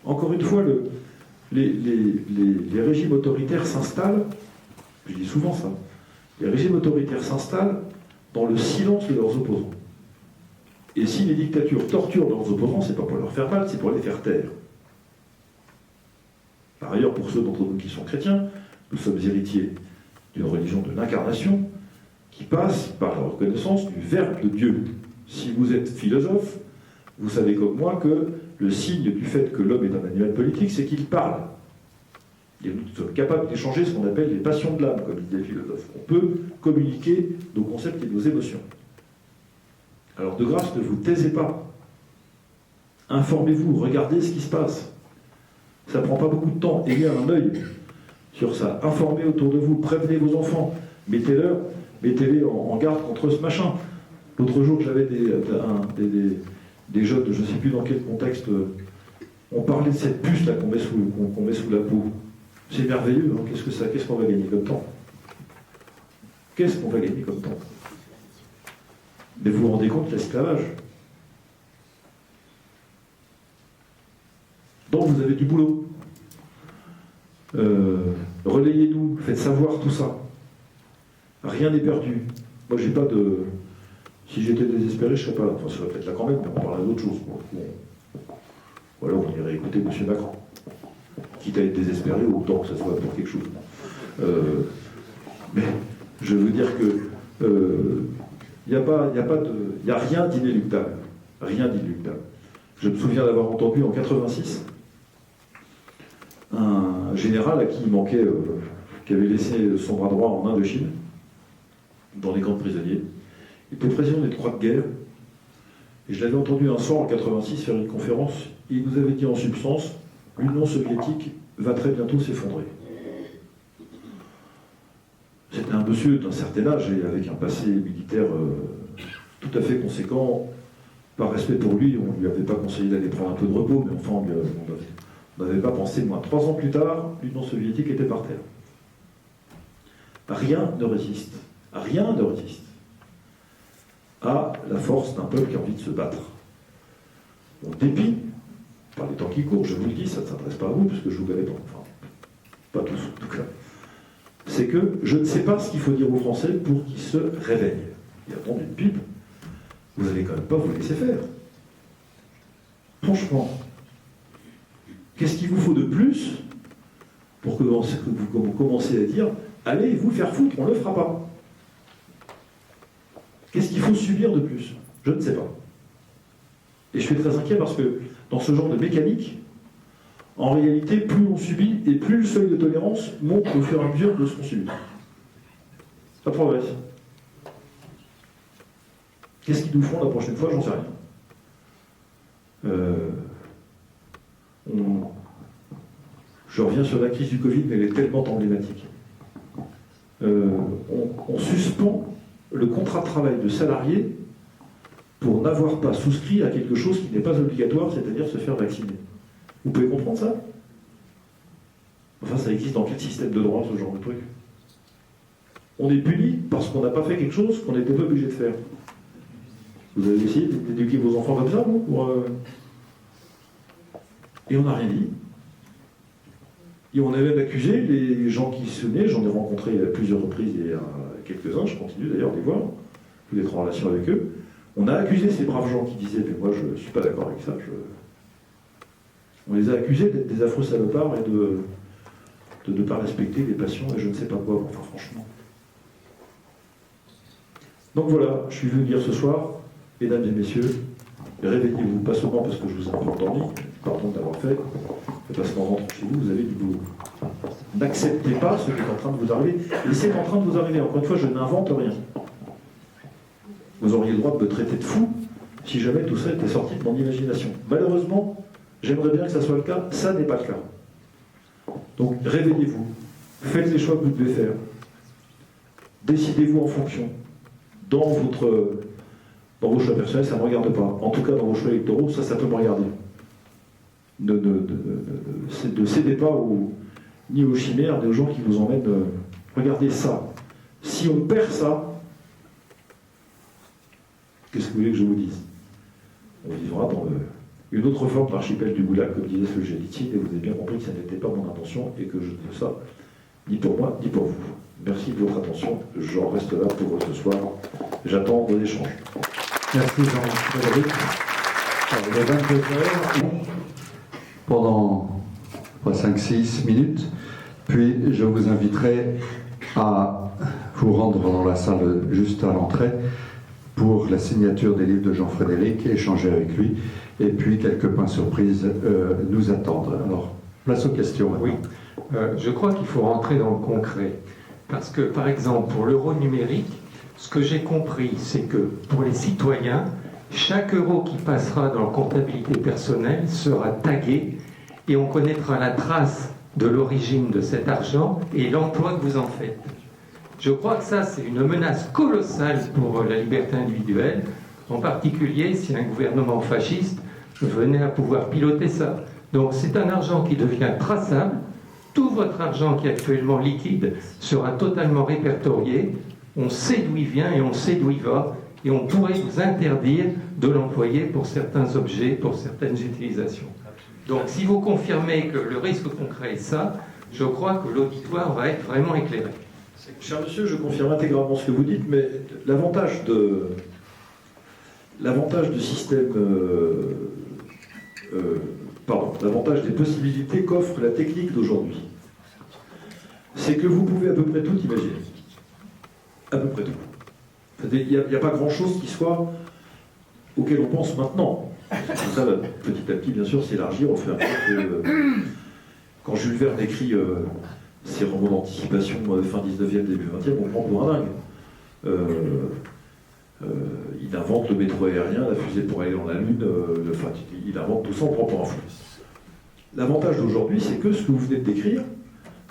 Encore une fois, les régimes autoritaires s'installent, je dis souvent ça, les régimes autoritaires s'installent dans le silence de leurs opposants. Et si les dictatures torturent leurs opposants, c'est pas pour leur faire mal, c'est pour les faire taire. Par ailleurs, pour ceux d'entre nous qui sont chrétiens, nous sommes héritiers d'une religion de l'incarnation qui passe par la reconnaissance du Verbe de Dieu. Si vous êtes philosophe, vous savez comme moi que le signe du fait que l'homme est un animal politique, c'est qu'il parle. Et nous sommes capables d'échanger ce qu'on appelle les passions de l'âme, comme disent les philosophes. On peut communiquer nos concepts et nos émotions. Alors de grâce, ne vous taisez pas. Informez-vous, regardez ce qui se passe. Ça ne prend pas beaucoup de temps. Ayez un œil sur ça. Informez autour de vous, prévenez vos enfants. Mettez-les en garde contre ce machin. L'autre jour, j'avais des jeunes, je ne sais plus dans quel contexte, on parlait de cette puce là qu'on met sous la peau. C'est merveilleux, hein. Qu'est-ce qu'on va gagner comme temps? Qu'est-ce qu'on va gagner comme temps? Mais vous vous rendez compte de l'esclavage? Donc vous avez du boulot. Relayez-nous, faites savoir tout ça. Rien n'est perdu. Moi, j'ai pas de... Si j'étais désespéré, je serais pas là. Enfin, je serais peut-être là quand même, mais on parlerait d'autre chose. Ou alors on irait écouter M. Macron. Quitte à être désespéré, autant que ça soit pour quelque chose. Mais je veux dire que il n'y a rien d'inéluctable. Rien d'inéluctable. Je me souviens d'avoir entendu en 86 un général à qui il manquait, qui avait laissé son bras droit en Indochine, dans les camps de prisonniers. Il était président des Croix de guerre. Et je l'avais entendu un soir en 86 faire une conférence. Et il nous avait dit en substance, l'Union soviétique va très bientôt s'effondrer. C'était un monsieur d'un certain âge et avec un passé militaire tout à fait conséquent. Par respect pour lui, on ne lui avait pas conseillé d'aller prendre un peu de repos, mais enfin, on n'avait pas pensé moins. 3 ans plus tard, l'Union soviétique était par terre. Rien ne résiste. Rien ne résiste à la force d'un peuple qui a envie de se battre. On dépit, par les temps qui courent, je vous le dis, ça ne s'adresse pas à vous, puisque je vous connais pas. Enfin, pas tous, en tout cas. C'est que je ne sais pas ce qu'il faut dire aux Français pour qu'ils se réveillent. Ils attendent une pipe. Vous n'allez quand même pas vous laisser faire. Franchement, qu'est-ce qu'il vous faut de plus pour que vous commencez à dire « Allez, vous faire foutre, on ne le fera pas ». Qu'est-ce qu'il faut subir de plus? Je ne sais pas. Et je suis très inquiet parce que dans ce genre de mécanique, en réalité, plus on subit et plus le seuil de tolérance monte au fur et à mesure de ce qu'on subit. Ça progresse. Qu'est-ce qu'ils nous feront la prochaine fois? J'en sais rien. Je reviens sur la crise du Covid, mais elle est tellement emblématique. On suspend le contrat de travail de salarié pour n'avoir pas souscrit à quelque chose qui n'est pas obligatoire, c'est-à-dire se faire vacciner. Vous pouvez comprendre ça? Enfin, ça existe dans quel système de droit, ce genre de truc? On est puni parce qu'on n'a pas fait quelque chose qu'on n'était pas obligé de faire. Vous avez essayé d'éduquer vos enfants comme ça, vous Et on n'a rien dit. Et on a même accusé les gens qui se tenaient, j'en ai rencontré à plusieurs reprises et à quelques-uns, je continue d'ailleurs de les voir, ou d'être en relation avec eux. On a accusé ces braves gens qui disaient, mais moi je ne suis pas d'accord avec ça. On les a accusés d'être des affreux salopards et de ne pas respecter les patients et je ne sais pas quoi, enfin franchement. Donc voilà, je suis venu dire ce soir, mesdames et messieurs, réveillez-vous, pas seulement parce que je vous ai un peu endormi, pardon d'avoir fait, mais parce qu'en rentrant chez vous, vous avez du boulot. N'acceptez pas ce qui est en train de vous arriver. Et c'est en train de vous arriver. Encore une fois, je n'invente rien. Vous auriez le droit de me traiter de fou si jamais tout ça était sorti de mon imagination. Malheureusement, j'aimerais bien que ça soit le cas. Ça n'est pas le cas. Donc, réveillez-vous. Faites les choix que vous devez faire. Décidez-vous en fonction. Dans vos choix personnels, ça ne me regarde pas. En tout cas, dans vos choix électoraux, ça peut me regarder. Ne cédez pas ni aux chimères, ni aux gens qui vous emmènent. Regardez ça. Si on perd ça, qu'est-ce que vous voulez que je vous dise? On vivra dans une autre forme d'archipel du Goulag, comme disait Solzhenitsyn, et vous avez bien compris que ça n'était pas mon intention et que je ne veux ça ni pour moi, ni pour vous. Merci de votre attention. J'en reste là pour ce soir. J'attends vos échanges. Merci Jean-Frédéric. Il est 22h. Pendant 5-6 minutes, puis je vous inviterai à vous rendre dans la salle juste à l'entrée pour la signature des livres de Jean-Frédéric, échanger avec lui, et puis quelques points surprises nous attendent. Alors, place aux questions. Oui, je crois qu'il faut rentrer dans le concret. Parce que, par exemple, pour l'euro numérique, ce que j'ai compris, c'est que pour les citoyens, chaque euro qui passera dans la comptabilité personnelle sera tagué et on connaîtra la trace de l'origine de cet argent et l'emploi que vous en faites. Je crois que ça, c'est une menace colossale pour la liberté individuelle, en particulier si un gouvernement fasciste venait à pouvoir piloter ça. Donc c'est un argent qui devient traçable. Tout votre argent qui est actuellement liquide sera totalement répertorié. On sait d'où il vient et on sait d'où il va. Et on pourrait vous interdire de l'employer pour certains objets, pour certaines utilisations. Donc si vous confirmez que le risque concret est ça, je crois que l'auditoire va être vraiment éclairé. Cher monsieur, je confirme intégralement ce que vous dites, mais l'avantage du système... l'avantage des possibilités qu'offre la technique d'aujourd'hui, c'est que vous pouvez à peu près tout imaginer. À peu près tout. Il n'y a pas grand-chose qui soit auquel on pense maintenant. Ça va petit à petit, bien sûr, s'élargir au fur et à mesure que... Quand Jules Verne écrit ses romans d'anticipation fin 19e, début 20e, on prend pour un dingue. Il invente le métro aérien, la fusée pour aller dans la Lune, il invente tout ça, on prend pour un fou. L'avantage d'aujourd'hui, c'est que ce que vous venez de décrire,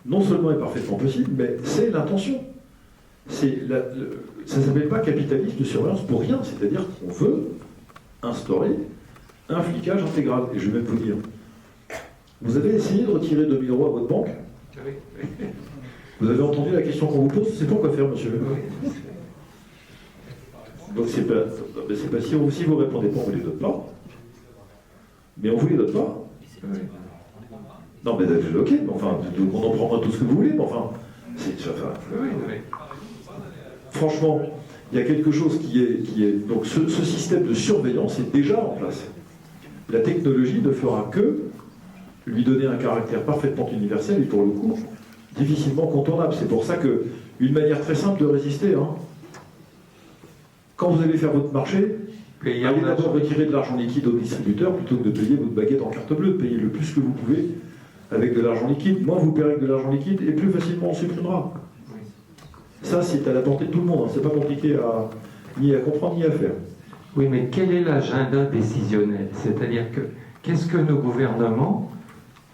non seulement est parfaitement possible, mais c'est l'intention. Ça ne s'appelle pas capitalisme de surveillance pour rien, c'est-à-dire qu'on veut instaurer un flicage intégral. Et je vais même vous dire, vous avez essayé de retirer 2 000 € à votre banque? Oui. Vous avez entendu la question qu'on vous pose, c'est pas quoi faire, monsieur? Oui. Donc c'est pas si vous répondez pas, on ne vous les donne pas. Mais on ne vous les donne pas. Oui. Non, mais ok, mais enfin, on en prendra tout ce que vous voulez, mais enfin, Oui. Franchement, il y a quelque chose qui est donc ce système de surveillance est déjà en place. La technologie ne fera que lui donner un caractère parfaitement universel et pour le coup, difficilement contournable. C'est pour ça qu'une manière très simple de résister, quand vous allez faire votre marché, allez d'abord retirer de l'argent liquide au distributeur plutôt que de payer votre baguette en carte bleue. Payez le plus que vous pouvez avec de l'argent liquide. Moins vous paierez avec de l'argent liquide et plus facilement on supprimera. Ça, c'est à la portée de tout le monde. C'est pas compliqué ni à comprendre ni à faire. Oui, mais quel est l'agenda décisionnel? C'est-à-dire que qu'est-ce que nos gouvernements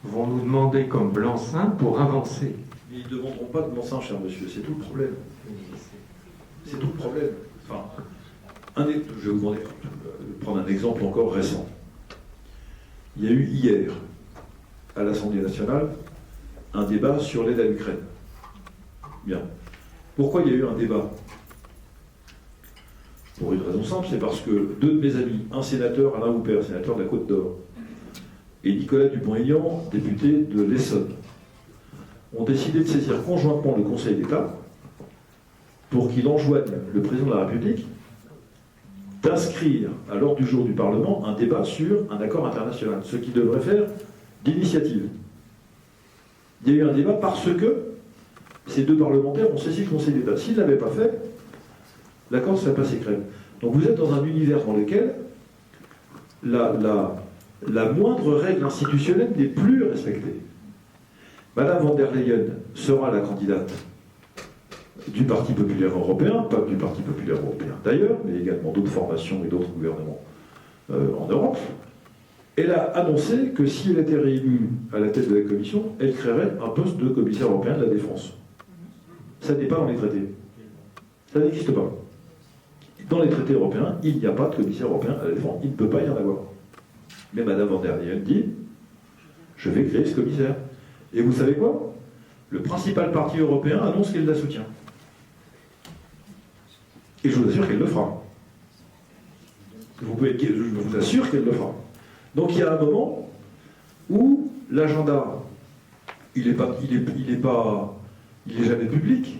vont nous demander comme blanc-seing pour avancer? Ils ne demanderont pas de blanc-seing, cher monsieur. C'est tout le problème. C'est tout le problème. Enfin, je vais vous demander prendre un exemple encore récent. Il y a eu hier, à l'Assemblée nationale, un débat sur l'aide à l'Ukraine. Bien. Pourquoi il y a eu un débat? Pour une raison simple, c'est parce que deux de mes amis, un sénateur, Alain Houpert, sénateur de la Côte d'Or, et Nicolas Dupont-Aignan, député de l'Essonne, ont décidé de saisir conjointement le Conseil d'État pour qu'il enjoigne le président de la République d'inscrire à l'ordre du jour du Parlement un débat sur un accord international, ce qui devrait faire d'initiative. Il y a eu un débat parce que ces deux parlementaires ont saisi le Conseil d'État. S'ils ne l'avaient pas fait, l'accord serait passé crème. Donc vous êtes dans un univers dans lequel la moindre règle institutionnelle n'est plus respectée. Madame von der Leyen sera la candidate du Parti populaire européen, pas du Parti populaire européen d'ailleurs, mais également d'autres formations et d'autres gouvernements en Europe. Elle a annoncé que si elle était réélue à la tête de la Commission, elle créerait un poste de commissaire européen de la défense. Ça n'est pas dans les traités. Ça n'existe pas. Dans les traités européens, il n'y a pas de commissaire européen à la défense. Il ne peut pas y en avoir. Mais Madame von der Leyen dit « Je vais créer ce commissaire ». Et vous savez quoi? Le principal parti européen annonce qu'il la soutient. Et je vous assure qu'elle le fera. Je vous assure qu'elle le fera. Donc il y a un moment où l'agenda, il est jamais public.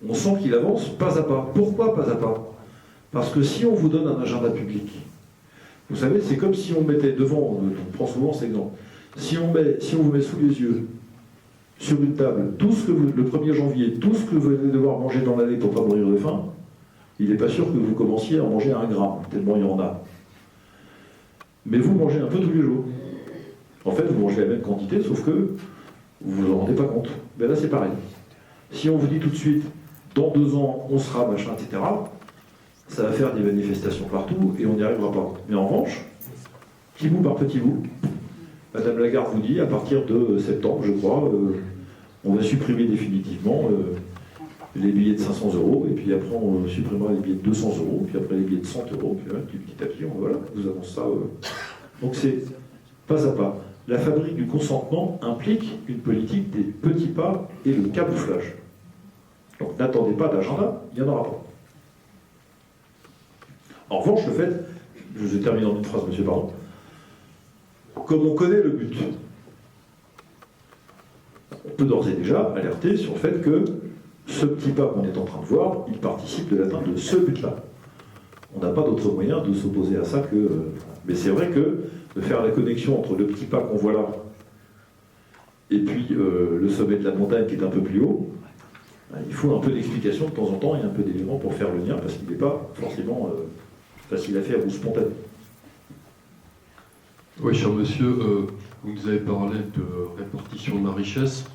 On sent qu'il avance pas à pas. Pourquoi pas à pas? Parce que si on vous donne un agenda public, vous savez, c'est comme si on mettait devant, on prend souvent cet exemple, si on vous met sous les yeux, sur une table, tout ce que le 1er janvier, tout ce que vous allez devoir manger dans l'année pour ne pas mourir de faim, il n'est pas sûr que vous commenciez à manger 1 gramme, tellement il y en a. Mais vous mangez un peu tous les jours. En fait, vous mangez la même quantité, sauf que vous ne vous en rendez pas compte. Mais là, c'est pareil. Si on vous dit tout de suite, dans 2 ans, on sera, machin, etc., ça va faire des manifestations partout et on n'y arrivera pas. Mais en revanche, petit bout par petit bout, Madame Lagarde vous dit, à partir de septembre, je crois, on va supprimer définitivement les billets de 500 €, et puis après on supprimera les billets de 200 €, puis après les billets de 100 €, puis petit à petit, voilà, on vous annonce ça. Donc c'est pas à pas. La fabrique du consentement implique une politique des petits pas et le camouflage. Donc n'attendez pas d'agenda, il n'y en aura pas. En revanche, le fait, je termine en une phrase, monsieur, pardon, comme on connaît le but, on peut d'ores et déjà alerter sur le fait que ce petit pas qu'on est en train de voir, il participe de l'atteinte de ce but-là. On n'a pas d'autre moyen de s'opposer à ça que... Mais c'est vrai que de faire la connexion entre le petit pas qu'on voit là et puis le sommet de la montagne qui est un peu plus haut, il faut un peu d'explication de temps en temps et un peu d'éléments pour faire le lien, parce qu'il n'est pas forcément facile à faire ou spontané. Oui, cher monsieur, vous nous avez parlé de répartition de la richesse,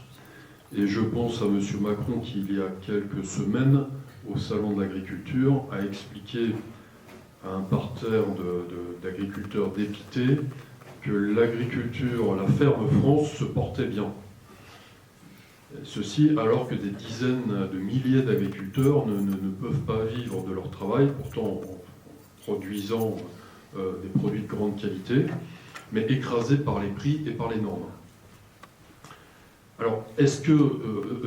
et je pense à monsieur Macron qui, il y a quelques semaines, au Salon de l'Agriculture, a expliqué à un parterre d'agriculteurs dépités que l'agriculture, la ferme France, se portait bien. Ceci alors que des dizaines de milliers d'agriculteurs ne peuvent pas vivre de leur travail, pourtant en produisant des produits de grande qualité, mais écrasés par les prix et par les normes. Alors, est-ce que,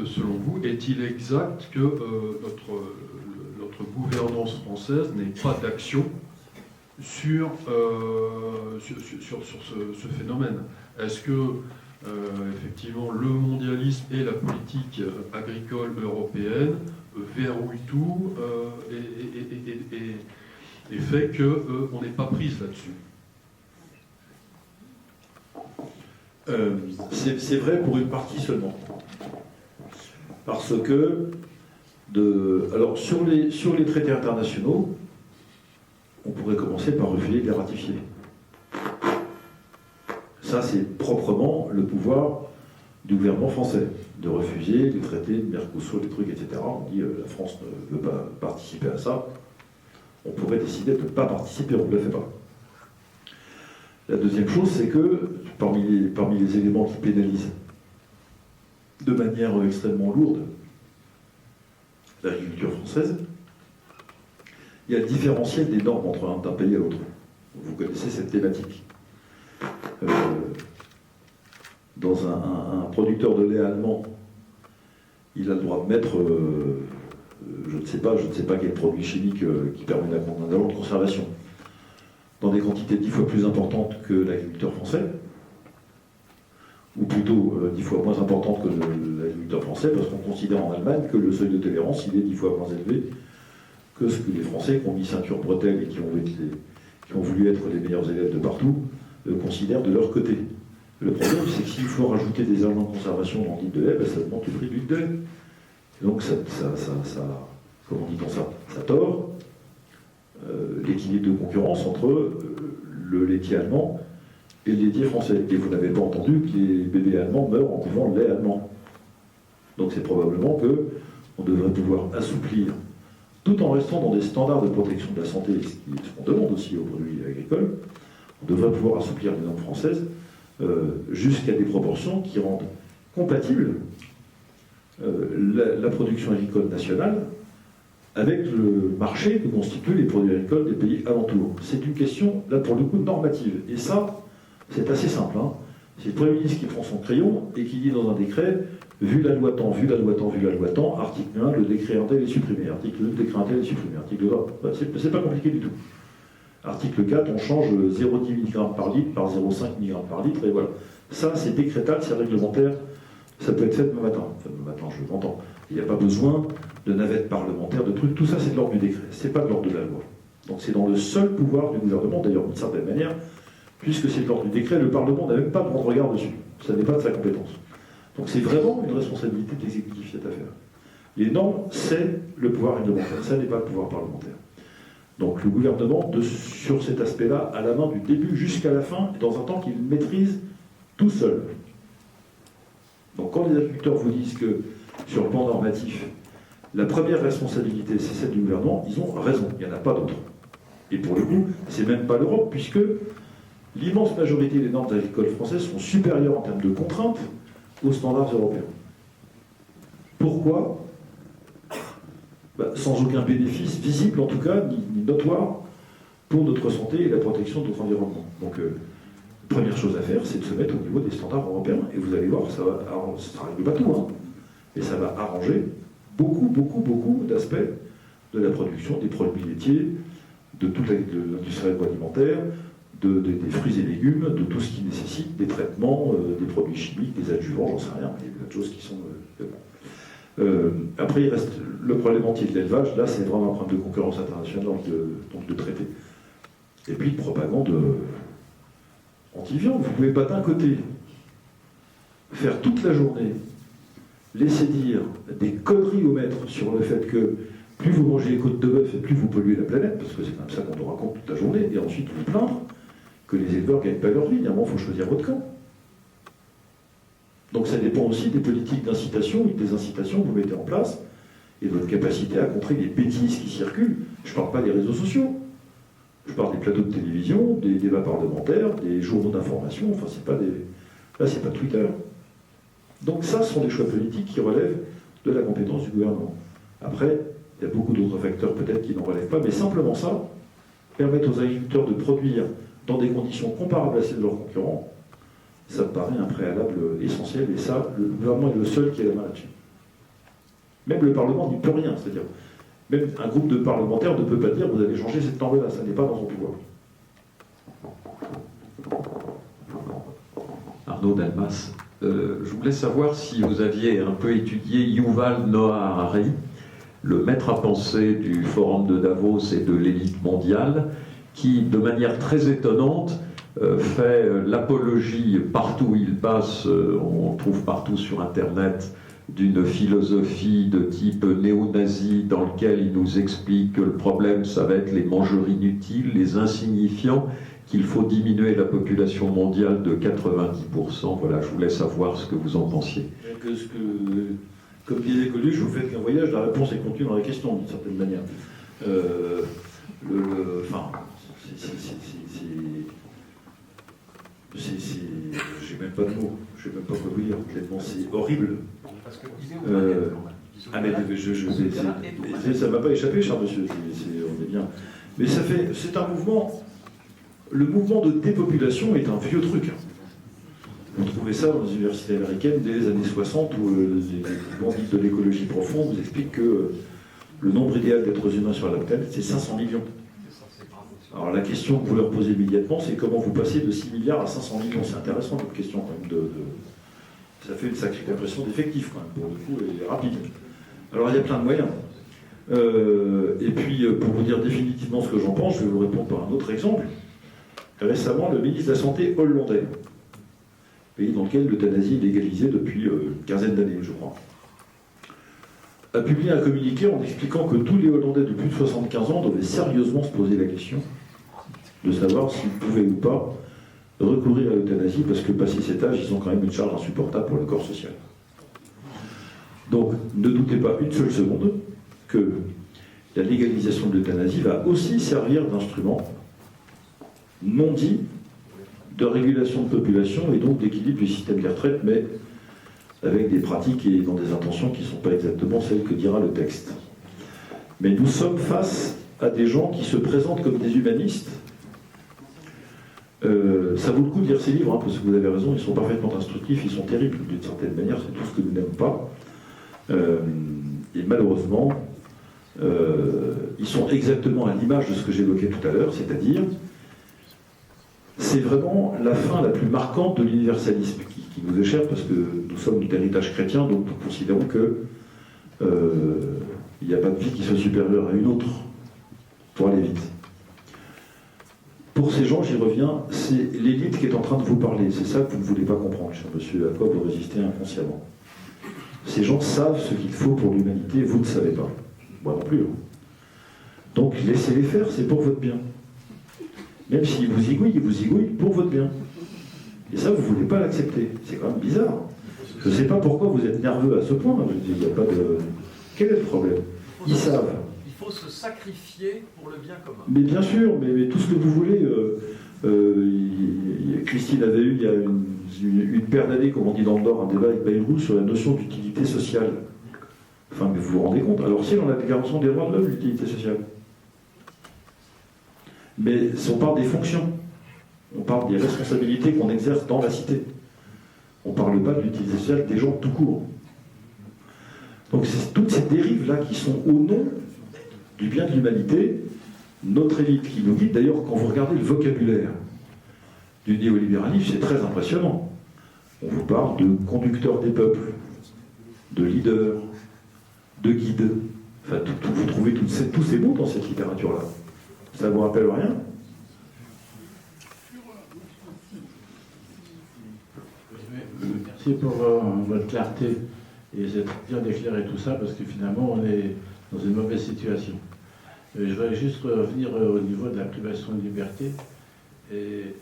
selon vous, est-il exact que notre gouvernance française n'ait pas d'action sur ce phénomène? Est-ce que, effectivement, le mondialisme et la politique agricole européenne verrouillent tout et fait qu'on n'est pas prise là-dessus? C'est vrai pour une partie seulement. Parce que, alors sur les traités internationaux, on pourrait commencer par refuser de les ratifier. Ça, c'est proprement le pouvoir du gouvernement français, de refuser les traités de Mercosur, les trucs, etc. On dit la France ne veut pas participer à ça. On pourrait décider de ne pas participer, on ne le fait pas. La deuxième chose, c'est que parmi les éléments qui pénalisent de manière extrêmement lourde l'agriculture française, il y a le différentiel des normes entre d'un pays à l'autre. Vous connaissez cette thématique. Dans un producteur de lait allemand, il a le droit de mettre, je ne sais pas quel produit chimique qui permet un agent de conservation, dans des quantités 10 fois plus importantes que l'agriculteur français, ou plutôt 10 fois moins importantes que l'agriculteur français, parce qu'on considère en Allemagne que le seuil de tolérance il est 10 fois moins élevé que ce que les Français qui ont mis ceinture bretelle et qui ont voulu être les meilleurs élèves de partout considèrent de leur côté. Le problème, c'est que s'il faut rajouter des éléments de conservation dans l'huile de lait, ben, ça augmente le prix de l'huile de lait. Et donc comment dit-on ça? Ça tord l'équilibre de concurrence entre le laitier allemand et le laitier français. Et vous n'avez pas entendu que les bébés allemands meurent en buvant le lait allemand. Donc c'est probablement qu'on devrait pouvoir assouplir, tout en restant dans des standards de protection de la santé, ce qu'on demande aussi aux produits agricoles, on devrait pouvoir assouplir les normes françaises jusqu'à des proportions qui rendent compatible la production agricole nationale avec le marché que constituent les produits agricoles des pays alentours. C'est une question, là pour le coup, normative. Et ça, c'est assez simple. Hein. C'est le Premier ministre qui prend son crayon et qui dit dans un décret, vu la loi tant, vu la loi tant, vu la loi tant, article 1, le décret un tel est supprimé, article 2, le décret un tel est supprimé, article 2, c'est pas compliqué du tout. Article 4, on change 0,10 mg par litre par 0,5 mg par litre, et voilà. Ça, c'est décrétable, c'est réglementaire, ça peut être fait demain matin. Enfin, demain matin, je m'entends. Il n'y a pas besoin de navette parlementaire, de trucs, tout ça, c'est de l'ordre du décret, c'est pas de l'ordre de la loi. Donc c'est dans le seul pouvoir du gouvernement, d'ailleurs d'une certaine manière, puisque c'est de l'ordre du décret, le Parlement n'a même pas de droit de regard dessus. Ça n'est pas de sa compétence. Donc c'est vraiment une responsabilité de l'exécutif, cette affaire. Les normes, c'est le pouvoir réglementaire, ça n'est pas le pouvoir parlementaire. Donc le gouvernement, sur cet aspect-là, a la main du début jusqu'à la fin, et dans un temps qu'il maîtrise tout seul. Donc quand les agriculteurs vous disent que, sur le plan normatif, la première responsabilité, c'est celle du gouvernement, ils ont raison, il n'y en a pas d'autre. Et pour le coup, c'est même pas l'Europe, puisque l'immense majorité des normes agricoles françaises sont supérieures en termes de contraintes aux standards européens. Pourquoi ? Sans aucun bénéfice visible, en tout cas, ni notoire, pour notre santé et la protection de notre environnement. Donc, première chose à faire, c'est de se mettre au niveau des standards européens. Et vous allez voir, ça ne règle pas tout, hein, et ça va arranger beaucoup d'aspects de la production des produits laitiers, de toute l'industrie agroalimentaire, des fruits et légumes, de tout ce qui nécessite des traitements, des produits chimiques, des adjuvants, j'en sais rien, il y a plein de choses qui sont... après, il reste le problème entier de l'élevage. Là, c'est vraiment un problème de concurrence internationale, donc de traité. Et puis, de propagande anti-viande. Vous ne pouvez pas d'un côté faire toute la journée, laisser dire des conneries au maître sur le fait que plus vous mangez les côtes de bœuf et plus vous polluez la planète, parce que c'est comme ça qu'on nous raconte toute la journée, et ensuite vous plaindre que les éleveurs ne gagnent pas leur vie. Il y a un moment, il faut choisir votre camp. Donc ça dépend aussi des politiques d'incitation et des incitations que vous mettez en place et de votre capacité à contrer les bêtises qui circulent. Je ne parle pas des réseaux sociaux. Je parle des plateaux de télévision, des débats parlementaires, des journaux d'information. Enfin, c'est pas des... Là, c'est pas Twitter. Donc ça, ce sont des choix politiques qui relèvent de la compétence du gouvernement. Après, il y a beaucoup d'autres facteurs peut-être qui n'en relèvent pas, mais simplement ça, permettre aux agriculteurs de produire dans des conditions comparables à celles de leurs concurrents, ça me paraît un préalable essentiel, et ça, le gouvernement est le seul qui a la main là-dessus. Même le Parlement n'y peut rien, c'est-à-dire, même un groupe de parlementaires ne peut pas dire vous allez changer cette norme-là, ça n'est pas dans son pouvoir. Arnaud Delmas, je voulais savoir si vous aviez un peu étudié Yuval Noah Harari, le maître à penser du Forum de Davos et de l'élite mondiale, qui, de manière très étonnante, fait l'apologie partout où il passe, on trouve partout sur Internet, d'une philosophie de type néo-nazi dans lequel il nous explique que le problème, ça va être les mangeurs inutiles, les insignifiants, qu'il faut diminuer la population mondiale de 90%. Voilà, je voulais savoir ce que vous en pensiez. Comme disait Coluche, vous faites qu'un voyage, la réponse est contenue dans la question, d'une certaine manière. J'ai même pas de mots, je sais même pas quoi vous dire, tellement c'est horrible. Ah mais ça ne m'a pas échappé, cher monsieur, on est bien. Mais c'est un mouvement, le mouvement de dépopulation est un vieux truc. Vous trouvez ça dans les universités américaines dès les années 60 où les bandits de l'écologie profonde vous expliquent que le nombre idéal d'êtres humains sur la planète, c'est 500 millions. Alors la question que vous leur posez immédiatement, c'est comment vous passez de 6 milliards à 500 millions. C'est intéressant votre question quand même. Ça fait une sacrée compression d'effectifs quand même, pour le coup, et rapide. Alors il y a plein de moyens. Et puis pour vous dire définitivement ce que j'en pense, je vais vous répondre par un autre exemple. Récemment, le ministre de la Santé hollandais, pays dans lequel l'euthanasie est légalisée depuis une quinzaine d'années, je crois, a publié un communiqué en expliquant que tous les Hollandais de plus de 75 ans devaient sérieusement se poser la question de savoir s'ils pouvaient ou pas recourir à l'euthanasie, parce que passé cet âge, ils ont quand même une charge insupportable pour le corps social. Donc, ne doutez pas une seule seconde que la légalisation de l'euthanasie va aussi servir d'instrument non dit de régulation de population et donc d'équilibre du système des retraites, mais avec des pratiques et dans des intentions qui ne sont pas exactement celles que dira le texte. Mais nous sommes face à des gens qui se présentent comme des humanistes. Ça vaut le coup de lire ces livres, hein, parce que vous avez raison, ils sont parfaitement instructifs, ils sont terribles d'une certaine manière, c'est tout ce que nous n'aimons pas. Et malheureusement, ils sont exactement à l'image de ce que j'évoquais tout à l'heure, c'est-à-dire, c'est vraiment la fin la plus marquante de l'universalisme qui nous est cher, parce que nous sommes d'héritage chrétien, donc nous considérons que il n'y a pas de vie qui soit supérieure à une autre, pour aller vite. Pour ces gens, j'y reviens, c'est l'élite qui est en train de vous parler. C'est ça que vous ne voulez pas comprendre, cher monsieur, à quoi vous résistez inconsciemment. Ces gens savent ce qu'il faut pour l'humanité, vous ne savez pas. Moi non plus. Hein. Donc laissez-les faire, c'est pour votre bien. Même s'ils vous igouillent pour votre bien. Et ça, vous ne voulez pas l'accepter. C'est quand même bizarre. Je ne sais pas pourquoi vous êtes nerveux à ce point. Je dis, il n'y a pas de... Quel est le problème? Ils savent. Il faut se sacrifier pour le bien commun. Mais bien sûr, mais tout ce que vous voulez. Christine avait eu il y a une paire d'années, comme on dit dans le Nord, un débat avec Bayrou sur la notion d'utilité sociale. Enfin, mais vous vous rendez compte? Alors c'est dans la Déclaration des droits de l'homme, l'utilité sociale. Mais on parle des fonctions. On parle des responsabilités qu'on exerce dans la cité. On ne parle pas de l'utilité sociale des gens tout court. Donc c'est toutes ces dérives-là qui sont au nom du bien de l'humanité, notre élite qui nous guide. D'ailleurs, quand vous regardez le vocabulaire du néolibéralisme, c'est très impressionnant. On vous parle de conducteurs des peuples, de leaders, de guides. Enfin, vous trouvez tous ces mots dans cette littérature-là. Ça ne vous rappelle rien? Merci pour votre clarté et c'est bien d'éclairer tout ça parce que finalement on est dans une mauvaise situation. Je voudrais juste revenir au niveau de la privation de liberté. Et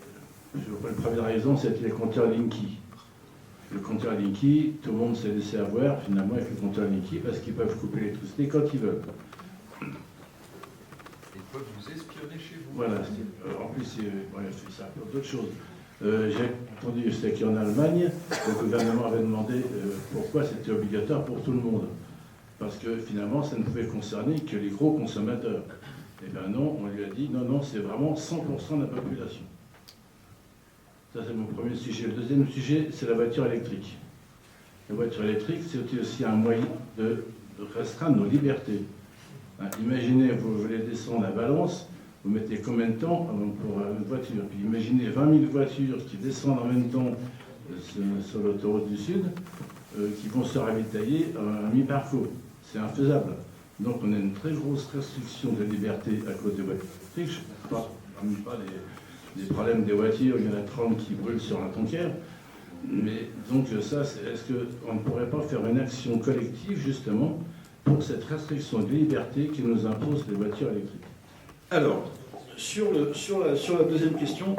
je vois le premier exemple, c'était les compteurs Linky. Le compteur Linky, tout le monde s'est laissé avoir finalement avec le compteur Linky parce qu'ils peuvent couper l'électricité quand ils veulent. Ils peuvent vous espionner chez vous. Voilà, en plus, ça apporte d'autres choses. J'ai entendu qu'en Allemagne, le gouvernement avait demandé pourquoi c'était obligatoire pour tout le monde. Parce que finalement, ça ne pouvait concerner que les gros consommateurs. Eh bien non, on lui a dit non, c'est vraiment 100% de la population. Ça, c'est mon premier sujet. Le deuxième sujet, c'est la voiture électrique. La voiture électrique, c'est aussi un moyen de restreindre nos libertés. Hein, imaginez, vous voulez descendre à Valence, vous mettez combien de temps pour une voiture? Puis imaginez 20 000 voitures qui descendent en même temps sur l'autoroute du Sud, qui vont se ravitailler à mi-parcours. C'est infaisable. Donc on a une très grosse restriction de liberté à cause des voitures électriques. Je ne parle pas des problèmes des voitures, il y en a 30 qui brûlent sur la Tonquière. Mais donc ça, est-ce qu'on ne pourrait pas faire une action collective justement pour cette restriction de liberté qui nous impose les voitures électriques? Alors, sur la deuxième question,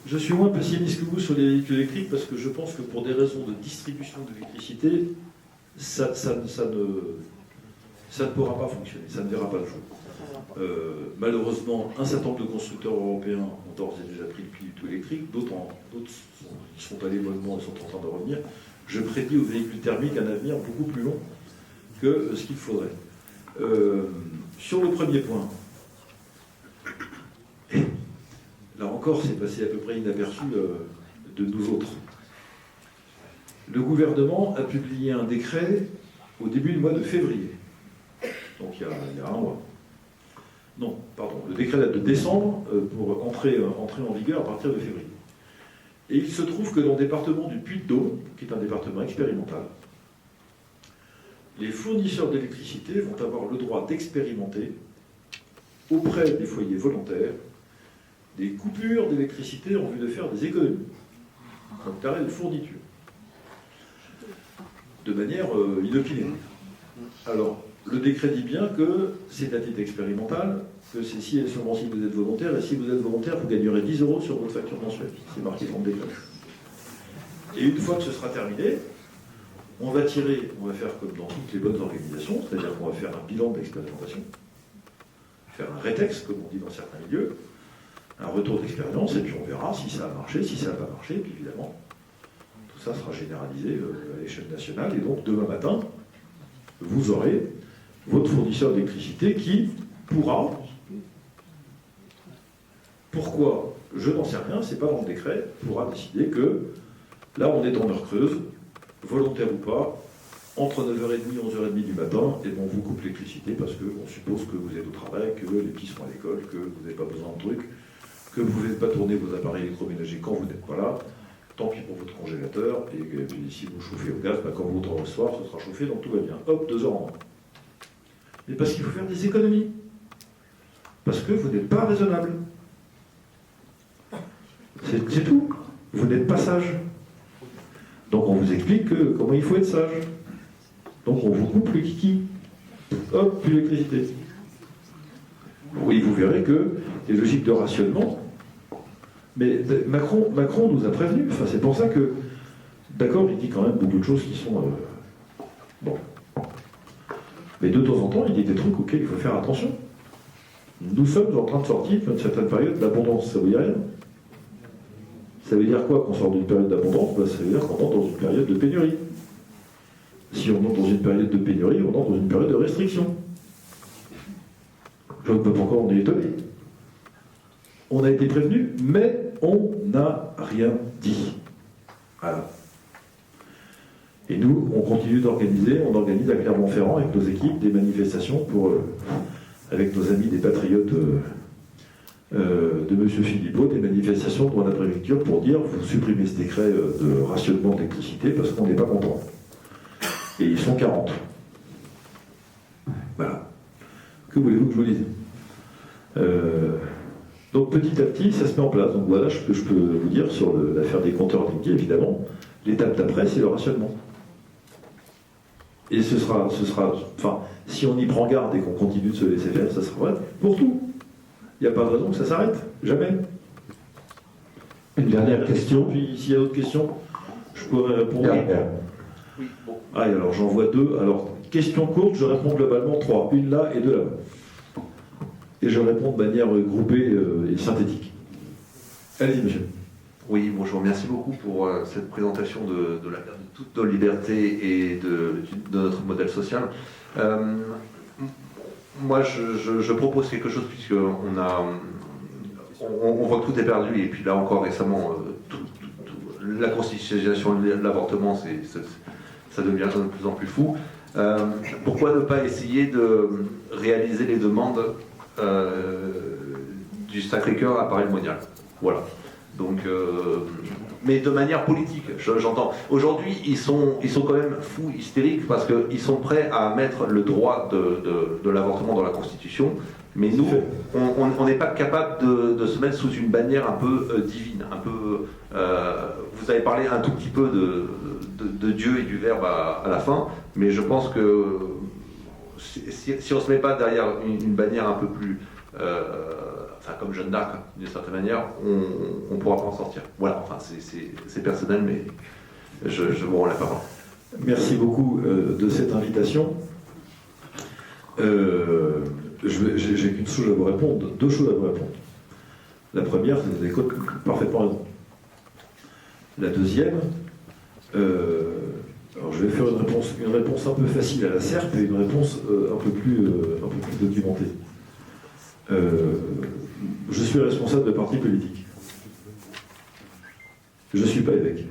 je suis moins pessimiste que vous sur les véhicules électriques parce que je pense que pour des raisons de distribution d'électricité, ça ne pourra pas fonctionner, ça ne verra pas le jour. Malheureusement, un certain nombre de constructeurs européens ont d'ores et déjà pris le pli du tout électrique, d'autres sont allés mollement et sont en train de revenir. Je prédis aux véhicules thermiques un avenir beaucoup plus long que ce qu'il faudrait. Sur le premier point, là encore, c'est passé à peu près inaperçu de nous autres. Le gouvernement a publié un décret au début du mois de février. Donc il y a un mois. Non, pardon, le décret date de décembre pour entrer en vigueur à partir de février. Et il se trouve que dans le département du Puy-de-Dôme, qui est un département expérimental, les fournisseurs d'électricité vont avoir le droit d'expérimenter auprès des foyers volontaires des coupures d'électricité en vue de faire des économies, donc d'arrêt de fourniture, de manière inopinée. Alors, le décret dit bien que c'est à titre expérimental, que c'est si et seulement si vous êtes volontaire, et si vous êtes volontaire, vous gagnerez 10 € sur votre facture mensuelle. C'est marqué dans le décret. Et une fois que ce sera terminé, on va faire comme dans toutes les bonnes organisations, c'est-à-dire qu'on va faire un bilan d'expérimentation, faire un rétex, comme on dit dans certains milieux, un retour d'expérience, et puis on verra si ça a marché, si ça n'a pas marché, et puis évidemment, tout ça sera généralisé à l'échelle nationale, et donc demain matin, vous aurez votre fournisseur d'électricité qui pourra. Pourquoi? Je n'en sais rien, c'est pas dans le décret, pourra décider que là on est en heure creuse, volontaire ou pas, entre 9h30 et 11h30 du matin, et on vous coupe l'électricité parce qu'on suppose que vous êtes au travail, que les petits sont à l'école, que vous n'avez pas besoin de trucs, que vous ne pouvez pas tourner vos appareils électroménagers quand vous n'êtes pas là, tant pis pour votre congélateur, et puis si vous chauffez au gaz, quand vous rentrez au soir, ce sera chauffé, donc tout va bien. Hop, 2 heures en moins. Mais parce qu'il faut faire des économies. Parce que vous n'êtes pas raisonnable. C'est tout. Vous n'êtes pas sage. Donc on vous explique comment il faut être sage. Donc on vous coupe le kiki. Hop, plus l'électricité. Oui, vous verrez que les logiques de rationnement. Mais Macron nous a prévenus. Enfin, c'est pour ça que, d'accord, il dit quand même beaucoup de choses qui sont bon. Mais de temps en temps, il dit des trucs auxquels il faut faire attention. Nous sommes en train de sortir d'une certaine période d'abondance. Ça veut dire rien. Ça veut dire quoi qu'on sort d'une période d'abondance? Ça veut dire qu'on entre dans une période de pénurie. Si on entre dans une période de pénurie, on entre dans une période de restriction. Je ne sais pas pourquoi on est étonné. On a été prévenu, mais on n'a rien dit. Voilà. Et nous, on continue d'organiser, on organise à Clermont-Ferrand avec nos équipes des manifestations avec nos amis des patriotes de M. Philippot, des manifestations devant la préfecture pour dire vous supprimez ce décret de rationnement d'électricité parce qu'on n'est pas content. Et ils sont 40. Voilà. Que voulez-vous que je vous dise? Donc petit à petit, ça se met en place. Donc voilà ce que je peux vous dire sur l'affaire des compteurs liqués, évidemment. L'étape d'après, c'est le rationnement. Et ce sera, enfin, si on y prend garde et qu'on continue de se laisser faire, ça sera vrai pour tout. Il n'y a pas de raison que ça s'arrête. Jamais. Une dernière question. Puis s'il y a d'autres questions, je pourrais répondre. Oui, bon. Ah, et alors j'en vois 2. Alors, question courte, je réponds globalement 3. Une là et 2 là. Et je réponds de manière groupée et synthétique. Allez-y, monsieur. Oui, bonjour. Merci beaucoup pour cette présentation de toutes nos libertés et de notre modèle social. Moi, je propose quelque chose puisque on voit que tout est perdu et puis là encore récemment, la constitutionnalisation de l'avortement, ça devient de plus en plus fou. Pourquoi ne pas essayer de réaliser les demandes du Sacré-Cœur à Paray-le-Monial? Voilà. Donc, mais de manière politique, j'entends. Aujourd'hui, ils sont quand même fous, hystériques, parce qu'ils sont prêts à mettre le droit de l'avortement dans la Constitution, mais nous, on n'est pas capable de se mettre sous une bannière un peu divine, un peu. Vous avez parlé un tout petit peu de Dieu et du Verbe à la fin, mais je pense que si on ne se met pas derrière une bannière un peu plus. Enfin, comme Jeanne d'Arc, d'une certaine manière, on ne pourra pas en sortir. Voilà, enfin, c'est personnel, mais je vous rends la parole. Merci beaucoup de cette invitation. J'ai qu'une chose à vous répondre, 2 choses à vous répondre. La première, vous avez parfaitement raison. La deuxième, Alors je vais faire une réponse un peu facile à la SERP et une réponse un peu plus documentée. Je suis responsable de parti politique. Je ne suis pas évêque.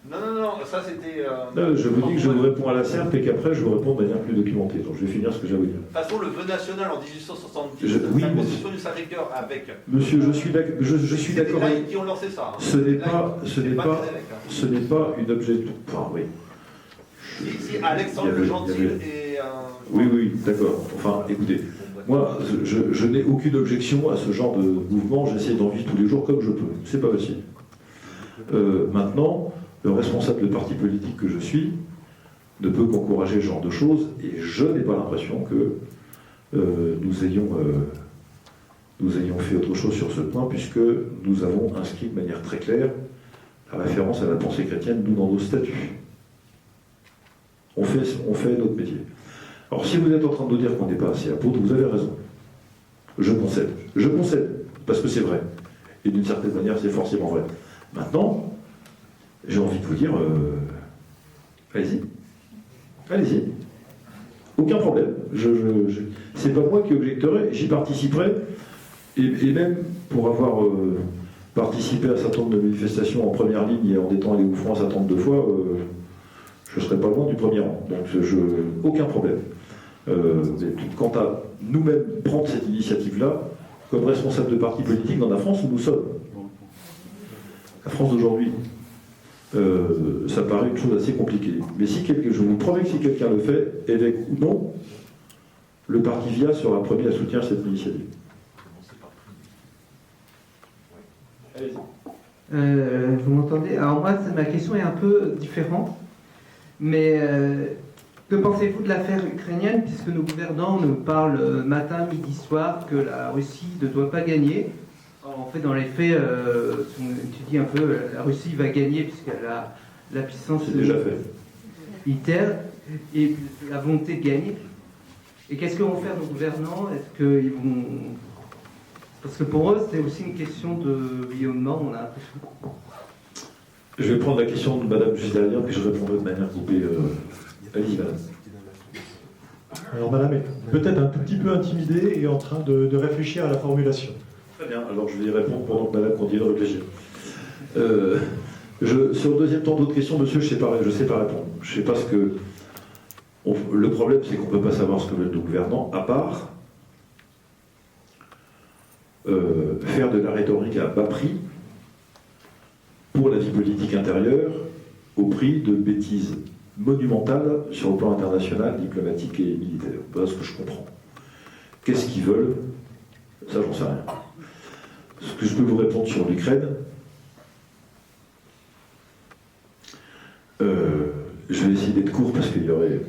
Non, ça c'était... Je vous dis que je vous réponds à la SERP et qu'après je vous réponds de manière plus documentée. Donc je vais finir ce que j'ai à vous dire. De toute façon, le vœu national en 1870, oui, la Constitution du Sacré-Cœur avec... Monsieur, je suis d'accord. C'est les laïcs qui ont lancé ça. Ce n'est pas une objection. Enfin, oui. Si Alexandre le Gentil et... Oui, d'accord. Enfin, écoutez, moi, je n'ai aucune objection à ce genre de mouvement. J'essaie d'en vivre tous les jours comme je peux. C'est pas facile. Maintenant, le responsable de parti politique que je suis ne peut qu'encourager ce genre de choses, et je n'ai pas l'impression que nous ayons fait autre chose sur ce point, puisque nous avons inscrit de manière très claire la référence à la pensée chrétienne, nous, dans nos statuts. On fait notre métier. Alors, si vous êtes en train de nous dire qu'on n'est pas assez apôtre, vous avez raison. Je concède. Je concède, parce que c'est vrai. Et d'une certaine manière, c'est forcément vrai. Maintenant, j'ai envie de vous dire, allez-y. Allez-y. Aucun problème. C'est pas moi qui objecterai, j'y participerai. Et même pour avoir participé à un certain nombre de manifestations en première ligne et en étant allé au front un certain nombre de fois, je ne serai pas loin du premier rang. Donc aucun problème. Quant à nous-mêmes prendre cette initiative-là, comme responsable de parti politique dans la France où nous sommes. La France d'aujourd'hui, ça paraît une chose assez compliquée. Mais je vous promets que si quelqu'un le fait, évêque ou non, le parti VIA sera premier à soutenir cette initiative. Vous m'entendez? Alors moi, ma question est un peu différente. Mais que pensez-vous de l'affaire ukrainienne, puisque nos gouvernants nous parlent matin, midi, soir que la Russie ne doit pas gagner? En fait, dans les faits, si on étudie un peu, la Russie va gagner puisqu'elle a la puissance militaire et la volonté de gagner. Et qu'est-ce que vont faire nos gouvernants? Est-ce qu'ils vont... Parce que pour eux, c'est aussi une question de vie ou de mort, on a l'impression. Je vais prendre la question de Madame juste derrière, puis je répondrai de manière coupée. Allez-y, Madame. Alors, Madame est peut-être un tout petit peu intimidée et en train de réfléchir à la formulation. Très bien, alors je vais y répondre pendant que Madame continue de réfléchir. Sur le deuxième temps d'autres questions, monsieur, je sais pas répondre. Je sais pas ce que... le problème, c'est qu'on ne peut pas savoir ce que veulent nos gouvernants, à part faire de la rhétorique à bas prix pour la vie politique intérieure, au prix de bêtises monumentales sur le plan international, diplomatique et militaire. Voilà ce que je comprends. Qu'est-ce qu'ils veulent? Ça, j'en sais rien. Ce que je peux vous répondre sur l'Ukraine, je vais essayer d'être court parce qu'il y aurait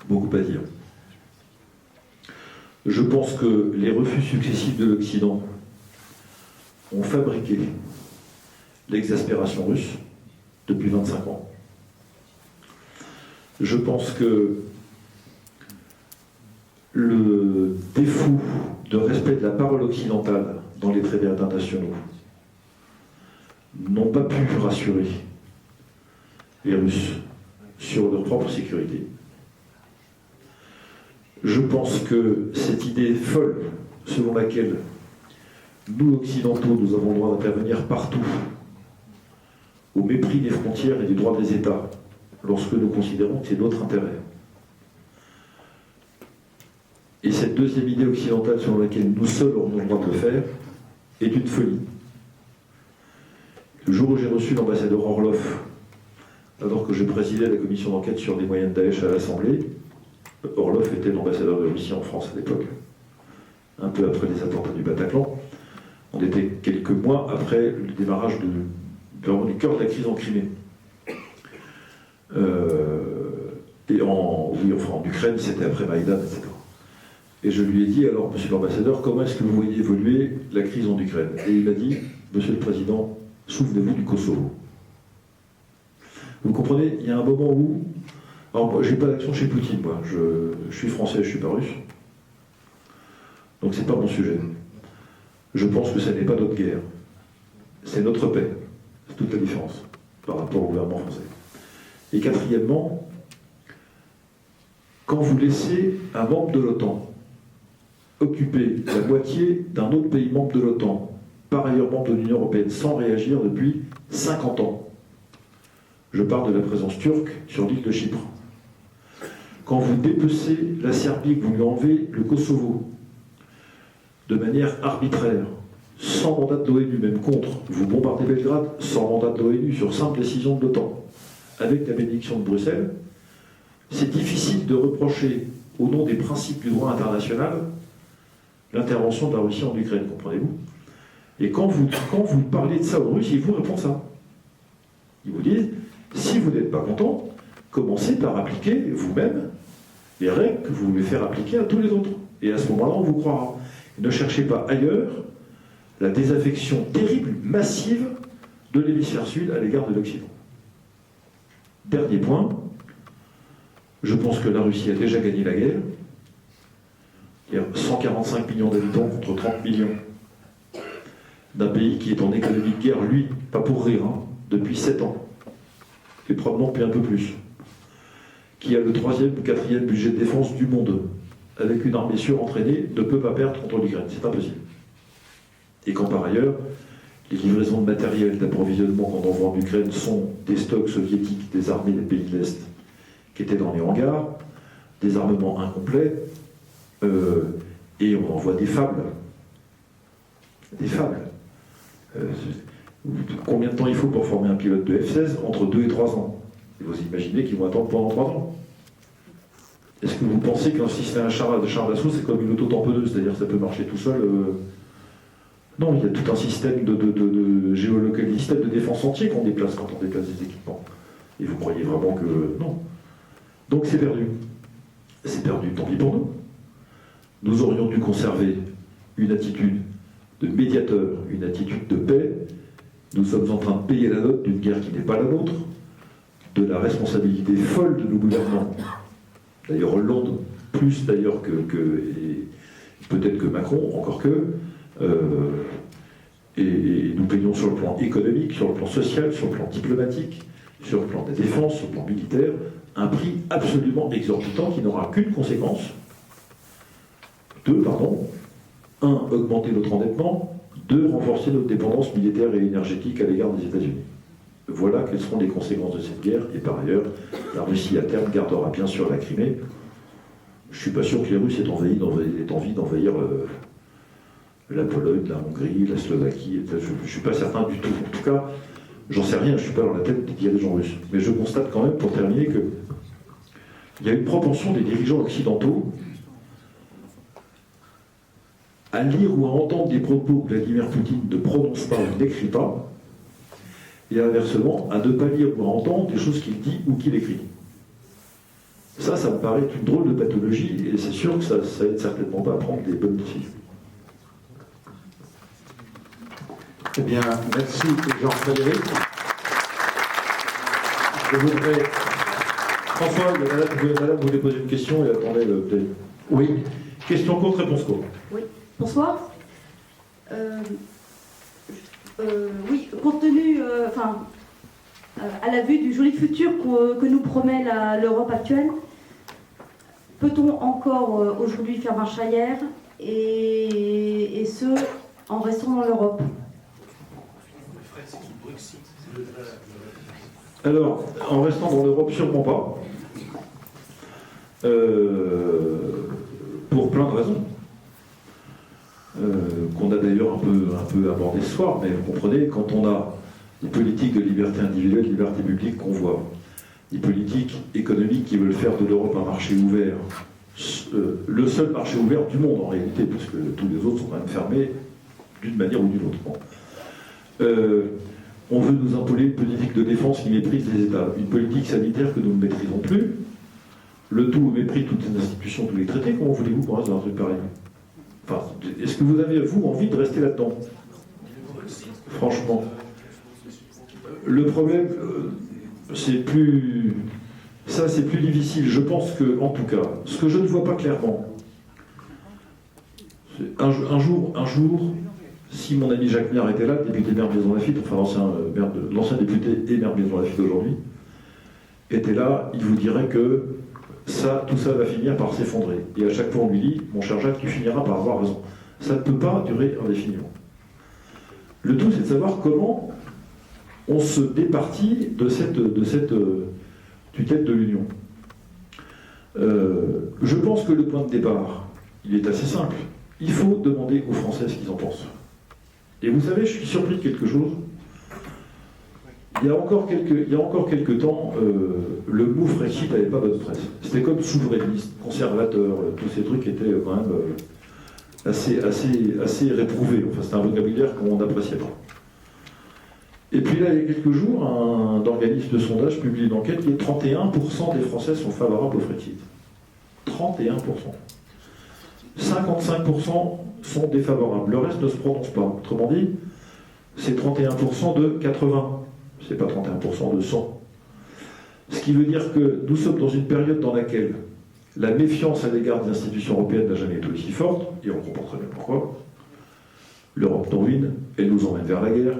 beaucoup à dire. Je pense que les refus successifs de l'Occident ont fabriqué l'exaspération russe depuis 25 ans. Je pense que le défaut de respect de la parole occidentale dans les traités internationaux n'ont pas pu rassurer les Russes sur leur propre sécurité. Je pense que cette idée folle selon laquelle nous, occidentaux, nous avons le droit d'intervenir partout, au mépris des frontières et des droits des États, lorsque nous considérons que c'est notre intérêt. Et cette deuxième idée occidentale selon laquelle nous seuls aurions le droit de le faire est une folie. Le jour où j'ai reçu l'ambassadeur Orlov, alors que je présidais la commission d'enquête sur les moyens de Daesh à l'Assemblée, Orlov était l'ambassadeur de Russie en France à l'époque, un peu après les attentats du Bataclan. On était quelques mois après le démarrage du cœur de la crise en Crimée. En Ukraine, c'était après Maïdan, etc. Et je lui ai dit, alors, monsieur l'ambassadeur, comment est-ce que vous voyez évoluer la crise en Ukraine? Et il a dit, monsieur le président, souvenez-vous du Kosovo. Vous comprenez, il y a un moment où... Alors, moi, j'ai pas d'action chez Poutine, moi. Je suis français, je suis pas russe. Donc, c'est pas mon sujet. Je pense que ce n'est pas notre guerre. C'est notre paix. C'est toute la différence par rapport au gouvernement français. Et quatrièmement, quand vous laissez un membre de l'OTAN occuper la moitié d'un autre pays membre de l'OTAN, par ailleurs membre de l'Union européenne, sans réagir depuis 50 ans, je parle de la présence turque sur l'île de Chypre. Quand vous dépecez la Serbie, que vous lui enlevez le Kosovo, de manière arbitraire, sans mandat de l'ONU, même contre, vous bombardez Belgrade sans mandat de l'ONU sur simple décision de l'OTAN, avec la bénédiction de Bruxelles, c'est difficile de reprocher, au nom des principes du droit international, l'intervention de la Russie en Ukraine, comprenez-vous? Et quand vous parlez de ça aux Russes, ils vous répondent ça. Ils vous disent, si vous n'êtes pas content, commencez par appliquer vous-même les règles que vous voulez faire appliquer à tous les autres. Et à ce moment-là, on vous croira. Ne cherchez pas ailleurs la désaffection terrible, massive de l'hémisphère sud à l'égard de l'Occident. Dernier point, je pense que la Russie a déjà gagné la guerre. Il y a 145 millions d'habitants contre 30 millions d'un pays qui est en économie de guerre, lui, pas pour rire, hein, depuis 7 ans, et probablement depuis un peu plus, qui a le 3e ou 4e budget de défense du monde, avec une armée surentraînée, ne peut pas perdre contre l'Ukraine, c'est impossible. Et quand par ailleurs, les livraisons de matériel d'approvisionnement qu'on envoie en Ukraine sont des stocks soviétiques des armées des pays de l'Est qui étaient dans les hangars, des armements incomplets, et on envoie des fables. Des fables. Combien de temps il faut pour former un pilote de F-16? Entre 2 et 3 ans. Et vous imaginez qu'ils vont attendre pendant 3 ans. Est-ce que vous pensez qu'un système, un char d'assaut, c'est comme une auto-tamponneuse, c'est-à-dire que ça peut marcher tout seul Non, il y a tout un système de géolocalisation, de défense entier qu'on déplace quand on déplace des équipements. Et vous croyez vraiment que... Non. Donc c'est perdu. C'est perdu, tant pis pour nous. Nous aurions dû conserver une attitude de médiateur, une attitude de paix. Nous sommes en train de payer la note d'une guerre qui n'est pas la nôtre, de la responsabilité folle de nos gouvernants. D'ailleurs, Hollande, plus d'ailleurs et peut-être que Macron, encore que, et nous payons sur le plan économique, sur le plan social, sur le plan diplomatique, sur le plan de la défense, sur le plan militaire, un prix absolument exorbitant qui n'aura qu'une conséquence. 2, pardon. 1, augmenter notre endettement. 2, renforcer notre dépendance militaire et énergétique à l'égard des États-Unis. Voilà quelles seront les conséquences de cette guerre. Et par ailleurs, la Russie à terme gardera bien sûr la Crimée. Je ne suis pas sûr que les Russes aient envie d'envahir la Pologne, la Hongrie, la Slovaquie. Je ne suis pas certain du tout. En tout cas, j'en sais rien, je ne suis pas dans la tête des dirigeants russes. Mais je constate quand même, pour terminer, qu'il y a une propension des dirigeants occidentaux à lire ou à entendre des propos que Vladimir Poutine ne prononce pas ou n'écrit pas, et inversement, à ne pas lire ou à entendre des choses qu'il dit ou qu'il écrit. Ça me paraît une drôle de pathologie, et c'est sûr que ça aide certainement pas à prendre des bonnes décisions. Eh bien, merci Jean-Frédéric. Je voudrais... François, madame voulait poser une question et attendez peut-être. Oui. Question courte, réponse courte. Oui, bonsoir. Oui, compte tenu, à la vue du joli futur que nous promet l'Europe actuelle, peut-on encore aujourd'hui faire marche arrière et ce, en restant dans l'Europe? Alors, en restant dans l'Europe, sûrement pas. Pour plein de raisons. Qu'on a d'ailleurs un peu abordé ce soir, mais vous comprenez, quand on a des politiques de liberté individuelle, de liberté publique qu'on voit, des politiques économiques qui veulent faire de l'Europe un marché ouvert, le seul marché ouvert du monde en réalité, parce que tous les autres sont quand même fermés d'une manière ou d'une autre. On veut nous imposer une politique de défense qui méprise les États, une politique sanitaire que nous ne maîtrisons plus, le tout au mépris de toutes les institutions, tous les traités. Comment voulez-vous qu'on reste dans un truc pareil? Enfin, est-ce que vous avez, vous, envie de rester là-dedans? Franchement. Le problème, c'est plus difficile. Je pense que, en tout cas, ce que je ne vois pas clairement, un jour, si mon ami Jacques Miard était là, député maire de Maison-Lafitte, enfin l'ancien député et maire de Maison-Lafitte aujourd'hui, était là, il vous dirait que tout ça va finir par s'effondrer. Et à chaque fois, on lui dit, mon cher Jacques, tu finiras par avoir raison. Ça ne peut pas durer indéfiniment. Le tout, c'est de savoir comment on se départit de cette tutelle de l'Union. Je pense que le point de départ, il est assez simple. Il faut demander aux Français ce qu'ils en pensent. Et vous savez, je suis surpris de quelque chose. Il y a encore quelques temps, le mot Frexit n'avait pas bonne presse. C'était comme souverainiste, conservateur, tous ces trucs étaient quand même assez réprouvés. Enfin, c'était un vocabulaire qu'on n'appréciait pas. Et puis là, il y a quelques jours, un organisme de sondage publie une enquête qui est 31% des Français sont favorables au Frexit. 31%. 55% sont défavorables. Le reste ne se prononce pas. Autrement dit, c'est 31% de 80. C'est pas 31% de 100. Ce qui veut dire que nous sommes dans une période dans laquelle la méfiance à l'égard des institutions européennes n'a jamais été aussi forte, et on comprend très bien pourquoi. L'Europe nous ruine, elle nous emmène vers la guerre,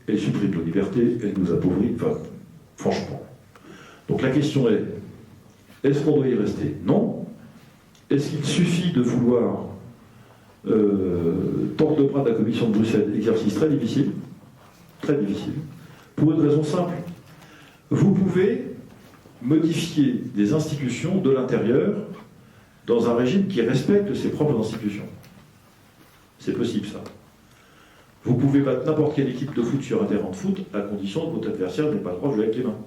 elle supprime nos libertés, elle nous appauvrit, enfin, franchement. Donc la question est, est-ce qu'on doit y rester? Non. Est-ce qu'il suffit de vouloir tordre le bras de la Commission de Bruxelles? Exercice très difficile, pour une raison simple. Vous pouvez modifier des institutions de l'intérieur dans un régime qui respecte ses propres institutions. C'est possible, ça. Vous pouvez battre n'importe quelle équipe de foot sur un terrain de foot à condition que votre adversaire n'ait pas le droit de jouer avec les mains.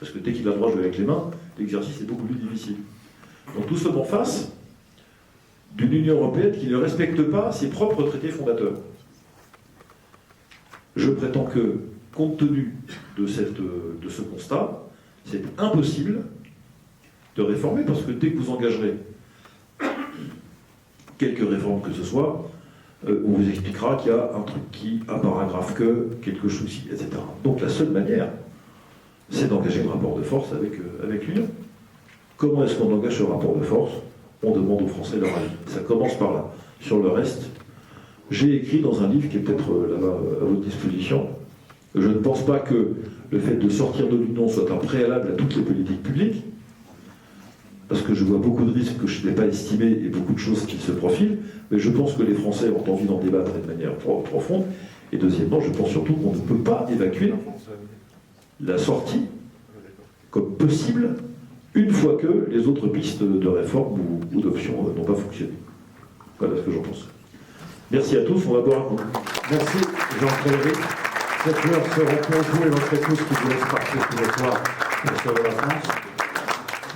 Parce que dès qu'il a le droit de jouer avec les mains, l'exercice est beaucoup plus difficile. Donc nous sommes en face d'une Union européenne qui ne respecte pas ses propres traités fondateurs. Je prétends que, compte tenu de ce constat, c'est impossible de réformer, parce que dès que vous engagerez quelques réformes que ce soit, on vous expliquera qu'il y a un truc un paragraphe quelque souci, etc. Donc la seule manière, c'est d'engager le rapport de force avec l'Union. Comment est-ce qu'on engage ce rapport de force? On demande aux Français leur avis. Ça commence par là. Sur le reste, j'ai écrit dans un livre qui est peut-être là-bas à votre disposition. Je ne pense pas que le fait de sortir de l'Union soit un préalable à toutes les politiques publiques, parce que je vois beaucoup de risques que je n'ai pas estimés et beaucoup de choses qui se profilent, mais je pense que les Français ont envie d'en débattre de manière profonde. Et deuxièmement, je pense surtout qu'on ne peut pas évacuer la sortie comme possible une fois que les autres pistes de réforme ou d'options n'ont pas fonctionné. Voilà ce que j'en pense. Merci à tous, on va boire un coup. Merci Jean-Frédéric. Cette heure sera pour vous et votre épouse qui vous laisse partir tous les soirs sur la France.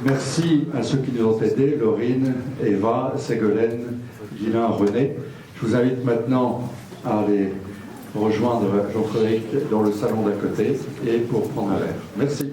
Merci à ceux qui nous ont aidés, Laurine, Eva, Ségolène, Guylain, René. Je vous invite maintenant à aller rejoindre Jean-Frédéric dans le salon d'à côté et pour prendre un verre. Merci.